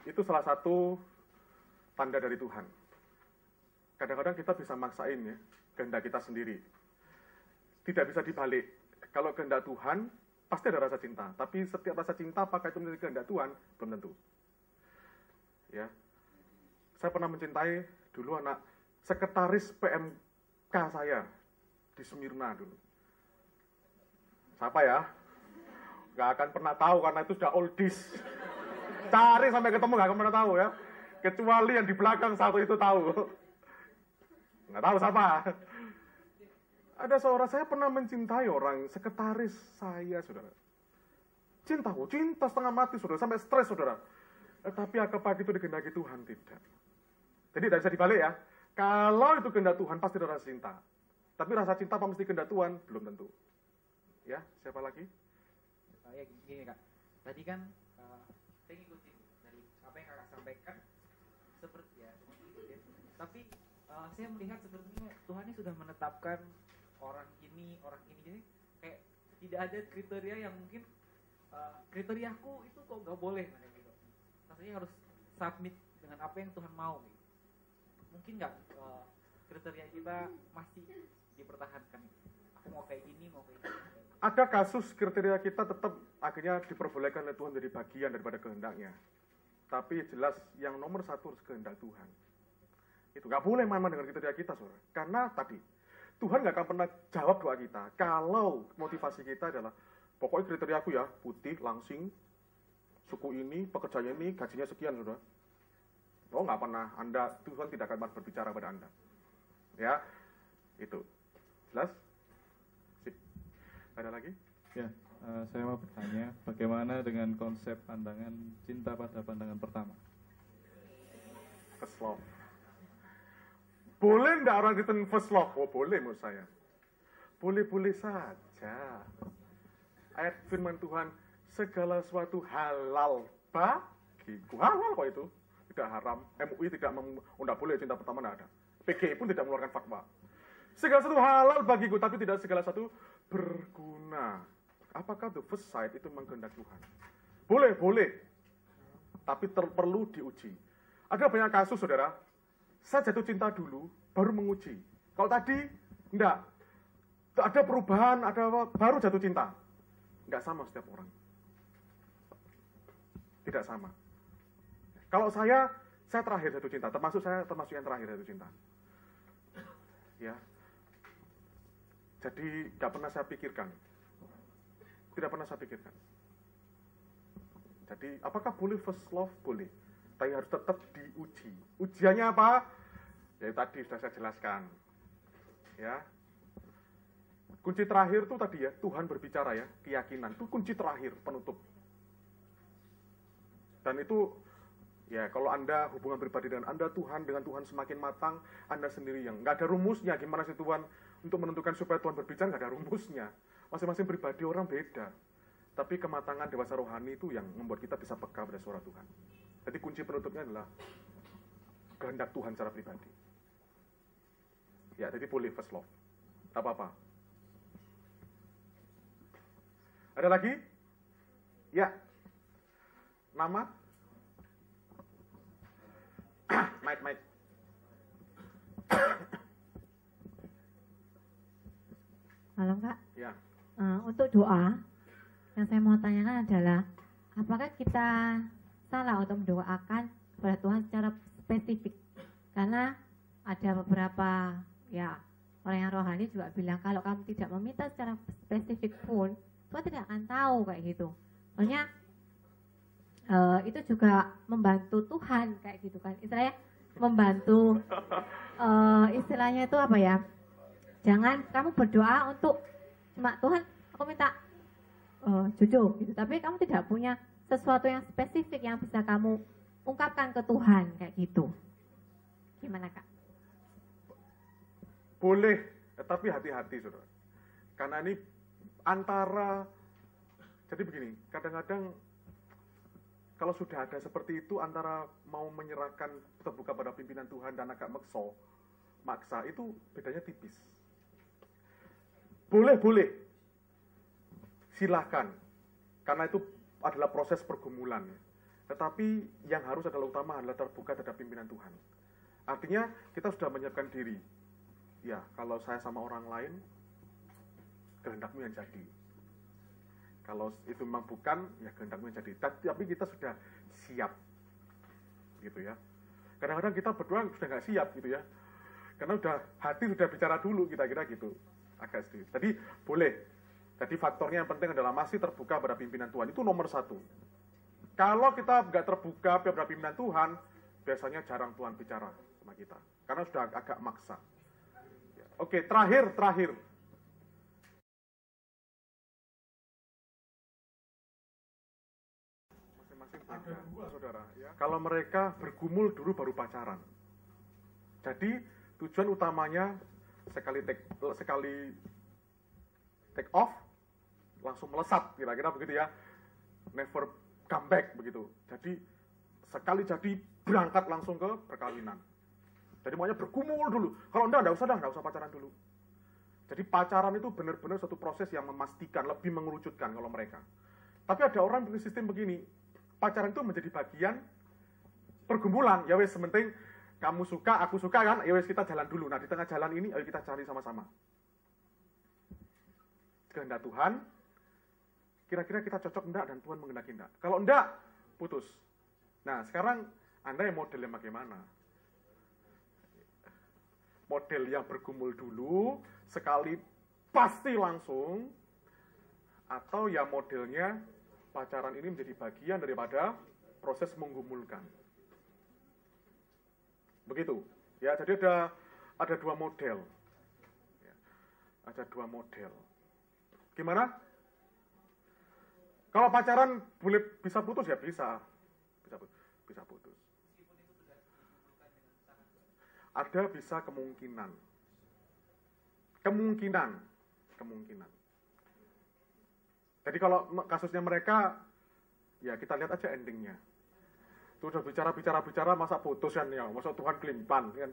itu salah satu tanda dari Tuhan. Kadang-kadang kita bisa maksain ya, kehendak kita sendiri. Tidak bisa dibalik. Kalau kehendak Tuhan, pasti ada rasa cinta. Tapi setiap rasa cinta, apakah itu menjadi kehendak Tuhan? Belum tentu. Ya, saya pernah mencintai dulu anak sekretaris PMK saya di Smyrna dulu. Siapa ya? Gak akan pernah tahu karena itu sudah oldies. Cari sampai ketemu gak akan pernah tahu ya. Kecuali yang di belakang satu itu tahu. Nggak tahu siapa. Ada seorang, saya pernah mencintai orang, sekretaris saya, saudara. Cinta setengah mati, saudara, sampai stres, saudara. Tapi apakah itu dikehendaki Tuhan? Tidak. Jadi tidak bisa dibalik ya. Kalau itu kehendak Tuhan, pasti ada rasa cinta. Tapi rasa cinta apa mesti kehendak Tuhan? Belum tentu. Ya, siapa lagi? Ya gini Kak, tadi kan saya ngikutin dari apa yang Kakak sampaikan, seperti ya, tapi saya melihat sepertinya Tuhan ini sudah menetapkan orang ini, jadi kayak tidak ada kriteria yang mungkin kriteriaku itu kok nggak boleh gitu. Rasanya harus submit dengan apa yang Tuhan mau. Gitu. Mungkin nggak kriteria kita masih dipertahankan. Aku mau kayak gini, mau kayak gini. Ada kasus kriteria kita tetap akhirnya diperbolehkan oleh Tuhan jadi bagian daripada kehendaknya. Tapi jelas yang nomor 1 harus kehendak Tuhan. Itu nggak boleh main-main dengan kriteria kita, saudara. Karena tadi Tuhan nggak akan pernah jawab doa kita kalau motivasi kita adalah pokoknya kriteria aku ya putih, langsing, suku ini, pekerjaan ini, gajinya sekian, saudara. Oh nggak pernah. Tuhan tidak akan pernah berbicara pada Anda. Ya, itu jelas. Sip. Ada lagi? Ya, saya mau bertanya, bagaimana dengan konsep pandangan cinta pada pandangan pertama? First love. Boleh nggak orang Kristen first love? Oh boleh menurut saya. Boleh-boleh saja. Ayat firman Tuhan, segala sesuatu halal bagiku. Halal kok itu. Tidak haram. MUI tidak tidak boleh cinta pertama, tidak ada. PGI pun tidak mengeluarkan fatwa. Segala sesuatu halal bagiku, tapi tidak segala sesuatu berguna. Apakah the first sight itu memang kehendak Tuhan? Boleh. Tapi perlu diuji. Ada banyak kasus, saudara. Saya jatuh cinta dulu, baru menguji. Kalau tadi, enggak. Ada perubahan, ada apa, baru jatuh cinta. Enggak sama setiap orang. Tidak sama. Kalau saya terakhir jatuh cinta, termasuk yang terakhir jatuh cinta. Ya. Jadi nggak pernah saya pikirkan. Tidak pernah saya pikirkan. Jadi apakah boleh first love? Boleh. Tapi harus tetap diuji. Ujiannya apa? Ya tadi sudah saya jelaskan. Ya. Kunci terakhir itu tadi ya, Tuhan berbicara ya, keyakinan. Itu kunci terakhir, penutup. Dan itu ya, kalau Anda hubungan pribadi dengan Anda, dengan Tuhan semakin matang, Anda sendiri yang nggak ada rumusnya. Gimana sih Tuhan untuk menentukan supaya Tuhan berbicara, nggak ada rumusnya. Masing-masing pribadi orang beda. Tapi kematangan dewasa rohani itu yang membuat kita bisa peka pada suara Tuhan. Jadi kunci penutupnya adalah kehendak Tuhan secara pribadi. Ya, jadi boleh first love. Tak apa-apa. Ada lagi? Ya. Nama? Mike. Halo Kak. Ya. Untuk doa, yang saya mau tanyakan adalah, apakah kita salah untuk mendoakan kepada Tuhan secara spesifik? Karena ada beberapa ya orang yang rohani juga bilang kalau kamu tidak meminta secara spesifik pun Tuhan tidak akan tahu kayak gitu. Soalnya itu juga membantu Tuhan kayak gitu kan. Istilahnya membantu istilahnya itu apa ya? Jangan kamu berdoa untuk cuma Tuhan aku minta jujur gitu. Tapi kamu tidak punya sesuatu yang spesifik yang bisa kamu ungkapkan ke Tuhan kayak gitu. Gimana Kak? Boleh, tapi hati-hati saudara. Karena ini jadi begini, kadang-kadang kalau sudah ada seperti itu antara mau menyerahkan terbuka pada pimpinan Tuhan dan agak maksa itu bedanya tipis. Boleh, silahkan, karena itu adalah proses pergumulan. Tetapi yang harus adalah utama adalah terbuka terhadap pimpinan Tuhan. Artinya kita sudah menyiapkan diri. Ya, kalau saya sama orang lain, kehendakmu yang jadi. Kalau itu memang bukan, ya kehendakmu yang jadi. Tapi kita sudah siap, gitu ya. Kadang-kadang kita berdoa sudah nggak siap, gitu ya. Karena hati sudah bicara dulu, kira-kira gitu. Agak sedikit. Jadi boleh. Jadi faktornya yang penting adalah masih terbuka pada pimpinan Tuhan. Itu nomor satu. Kalau kita nggak terbuka pada pimpinan Tuhan, biasanya jarang Tuhan bicara sama kita. Karena sudah agak maksa. Oke, terakhir. Masing-masing beda, saudara. Ya. Kalau mereka bergumul dulu baru pacaran. Jadi tujuan utamanya sekali take off, langsung melesat, kira-kira begitu ya. Never come back begitu. Jadi sekali jadi berangkat langsung ke perkawinan. Jadi maunya bergumul dulu. Kalau enggak usah pacaran dulu. Jadi pacaran itu benar-benar satu proses yang memastikan, lebih mengerucutkan kalau mereka. Tapi ada orang punya sistem begini. Pacaran itu menjadi bagian pergumulan. Ya wes, sementing kamu suka, aku suka kan, ya wes kita jalan dulu. Nah di tengah jalan ini, ayo kita cari sama-sama. Kehendak Tuhan, kira-kira kita cocok enggak dan Tuhan mengendaki enggak. Kalau enggak, putus. Nah sekarang Anda yang modelnya bagaimana? Model yang bergumul dulu, sekali pasti langsung, atau ya modelnya pacaran ini menjadi bagian daripada proses menggumulkan. Begitu. Ya, jadi ada dua model. Ya, ada dua model. Gimana? Kalau pacaran bisa putus ya bisa putus. Ada bisa kemungkinan. Jadi kalau kasusnya mereka, ya kita lihat aja endingnya. Itu udah bicara masa putus kan ya, masa Tuhan kelimpan kan.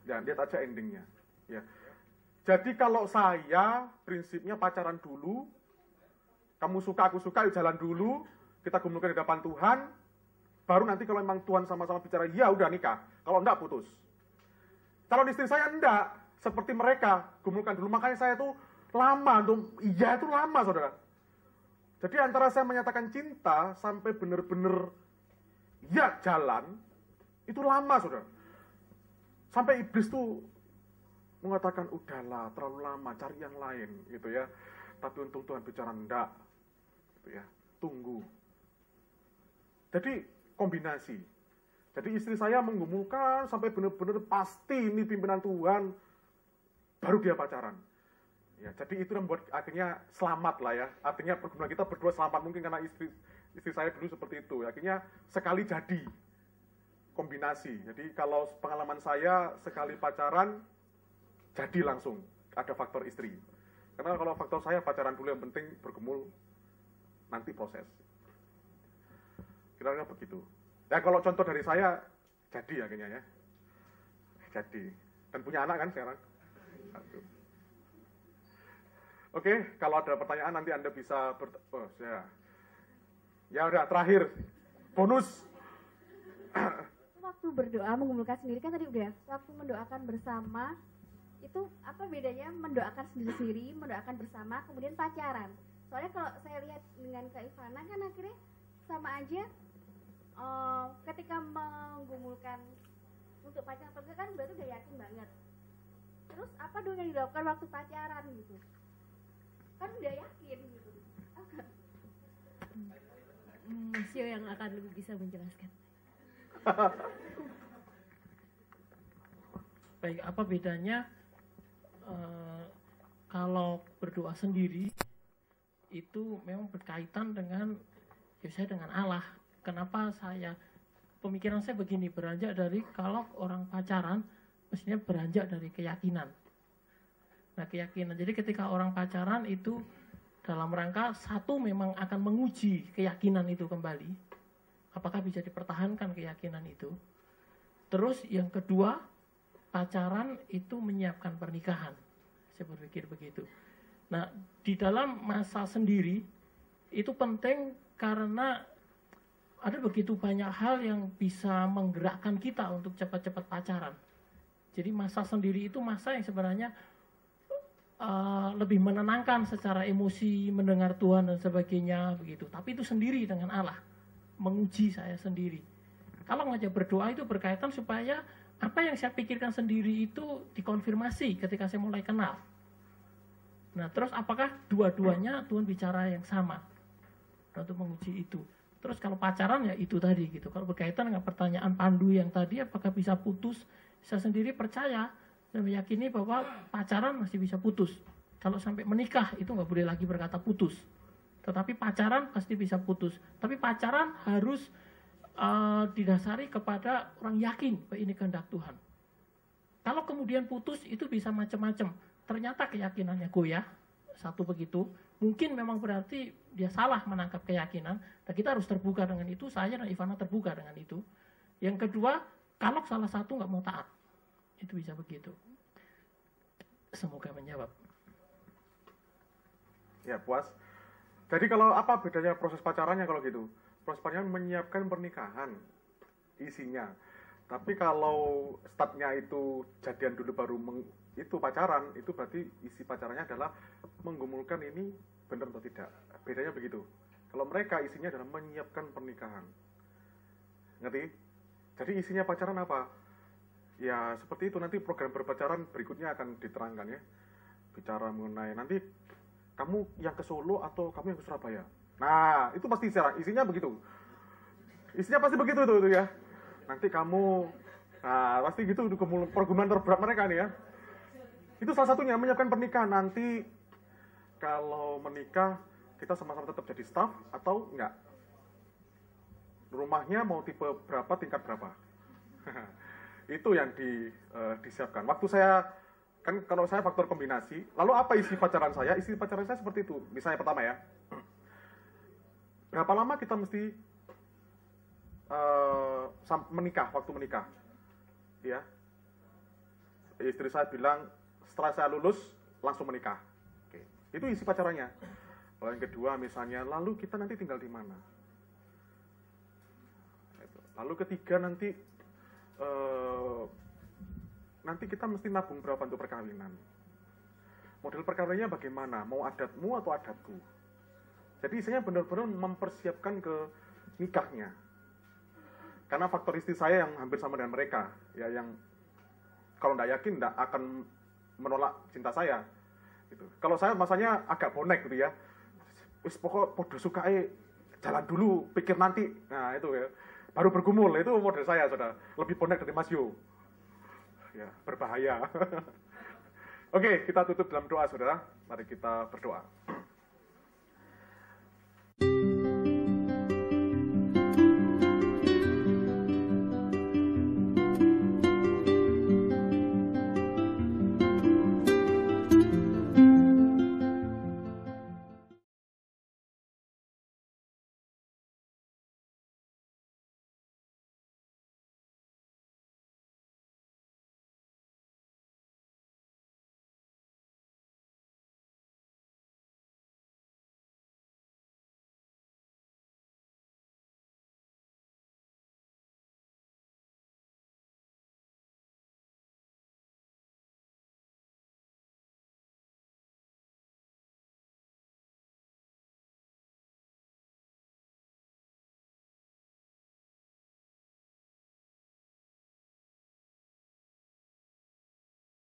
Ya, lihat aja endingnya. Ya. Jadi kalau saya prinsipnya pacaran dulu, Kamu suka, aku suka, yuk jalan dulu. Kita gumulkan di depan Tuhan. Baru nanti kalau memang Tuhan sama-sama bicara, ya udah nikah. Kalau enggak, putus. Calon istri saya enggak. Seperti mereka, gumulkan dulu. Makanya saya tuh lama, iya itu lama, saudara. Jadi antara saya menyatakan cinta, sampai benar-benar ya jalan, itu lama, saudara. Sampai iblis tuh mengatakan, udahlah, terlalu lama, cari yang lain, gitu ya. Tapi untung Tuhan bicara, enggak. Gitu ya, tunggu. Jadi kombinasi. Jadi istri saya menggumulkan sampai benar-benar pasti ini pimpinan Tuhan, baru dia pacaran. Ya, jadi itu yang membuat akhirnya selamat lah ya. Artinya pergumulan kita berdua selamat mungkin karena istri saya dulu seperti itu. Akhirnya sekali jadi kombinasi. Jadi kalau pengalaman saya sekali pacaran jadi langsung ada faktor istri. Karena kalau faktor saya pacaran dulu yang penting bergumul nanti proses. Kira-kira begitu. Ya kalau contoh dari saya jadi akhirnya ya. Jadi. Dan punya anak kan sekarang. Satu. Oke, kalau ada pertanyaan nanti Anda bisa ya udah terakhir bonus. Waktu berdoa mengumpulkan sendiri kan tadi udah. Waktu mendoakan bersama itu apa bedanya mendoakan sendiri-sendiri, mendoakan bersama, kemudian pacaran. Soalnya kalau saya lihat dengan Kak Ivana kan akhirnya sama aja. Ketika menggumulkan untuk pacaran kan berarti udah yakin banget. Terus apa dong yang dilakukan waktu pacaran gitu? Kan udah yakin gitu. Masio yang akan lebih bisa menjelaskan. Baik, apa bedanya kalau berdoa sendiri itu memang berkaitan dengan saya dengan Allah. Kenapa pemikiran saya begini, beranjak dari kalau orang pacaran mestinya beranjak dari keyakinan. Nah, keyakinan. Jadi ketika orang pacaran itu dalam rangka satu memang akan menguji keyakinan itu kembali. Apakah bisa dipertahankan keyakinan itu? Terus yang kedua, pacaran itu menyiapkan pernikahan. Saya berpikir begitu. Nah, di dalam masa sendiri itu penting karena ada begitu banyak hal yang bisa menggerakkan kita untuk cepat-cepat pacaran. Jadi masa sendiri itu masa yang sebenarnya lebih menenangkan secara emosi, mendengar Tuhan dan sebagainya begitu. Tapi itu sendiri dengan Allah, menguji saya sendiri. Kalau ngajak berdoa itu berkaitan supaya apa yang saya pikirkan sendiri itu dikonfirmasi ketika saya mulai kenal. Nah, terus apakah dua-duanya Tuhan bicara yang sama untuk menguji itu? Terus kalau pacaran ya itu tadi gitu. Kalau berkaitan dengan pertanyaan Pandu yang tadi, apakah bisa putus? Saya sendiri percaya dan meyakini bahwa pacaran masih bisa putus. Kalau sampai menikah itu nggak boleh lagi berkata putus. Tetapi pacaran pasti bisa putus. Tapi pacaran harus didasari kepada orang yakin bahwa ini kehendak Tuhan. Kalau kemudian putus itu bisa macam-macam. Ternyata keyakinannya goyah, satu begitu. Mungkin memang berarti dia salah menangkap keyakinan. Dan kita harus terbuka dengan itu. Saya dan Ivana terbuka dengan itu. Yang kedua, kalau salah satu nggak mau taat. Itu bisa begitu. Semoga menjawab. Ya, puas. Jadi kalau apa bedanya proses pacarannya kalau gitu? Proses pacaran menyiapkan pernikahan isinya. Tapi kalau startnya itu jadian dulu baru itu pacaran, itu berarti isi pacarannya adalah menggumulkan ini benar atau tidak. Bedanya begitu. Kalau mereka isinya adalah menyiapkan pernikahan. Ngerti? Jadi isinya pacaran apa? Ya seperti itu, nanti program berpacaran berikutnya akan diterangkan ya. Bicara mengenai nanti kamu yang ke Solo atau kamu yang ke Surabaya. Nah, itu pasti isinya begitu. Isinya pasti begitu itu ya. Nanti kamu, nah pasti gitu pergumulan terberat mereka nih ya. Itu salah satunya menyiapkan pernikahan. Nanti kalau menikah kita sama-sama tetap jadi staff atau enggak? Rumahnya mau tipe berapa, tingkat berapa? Itu yang disiapkan. Waktu saya kan kalau saya faktor kombinasi, lalu apa isi pacaran saya? Isi pacaran saya seperti itu. Misalnya pertama ya, berapa lama kita mesti menikah, waktu menikah? Ya, istri saya bilang setelah saya lulus langsung menikah. Oke. Itu isi pacarannya. Kalau yang kedua misalnya, lalu kita nanti tinggal di mana? Lalu ketiga nanti kita mesti nabung berapa untuk perkawinan. Model perkawinannya bagaimana? Mau adatmu atau adatku? Jadi saya benar-benar mempersiapkan ke nikahnya. Karena faktor istri saya yang hampir sama dengan mereka, ya, yang kalau nggak yakin nggak akan menolak cinta saya. Gitu. Kalau saya masanya agak bonek gitu ya. Wis pokok podo sukae jalan dulu, pikir nanti. Nah itu ya. Baru bergumul, itu model saya, saudara. Lebih bonek dari Mas Yo. Ya, berbahaya. Oke, kita tutup dalam doa, saudara. Mari kita berdoa.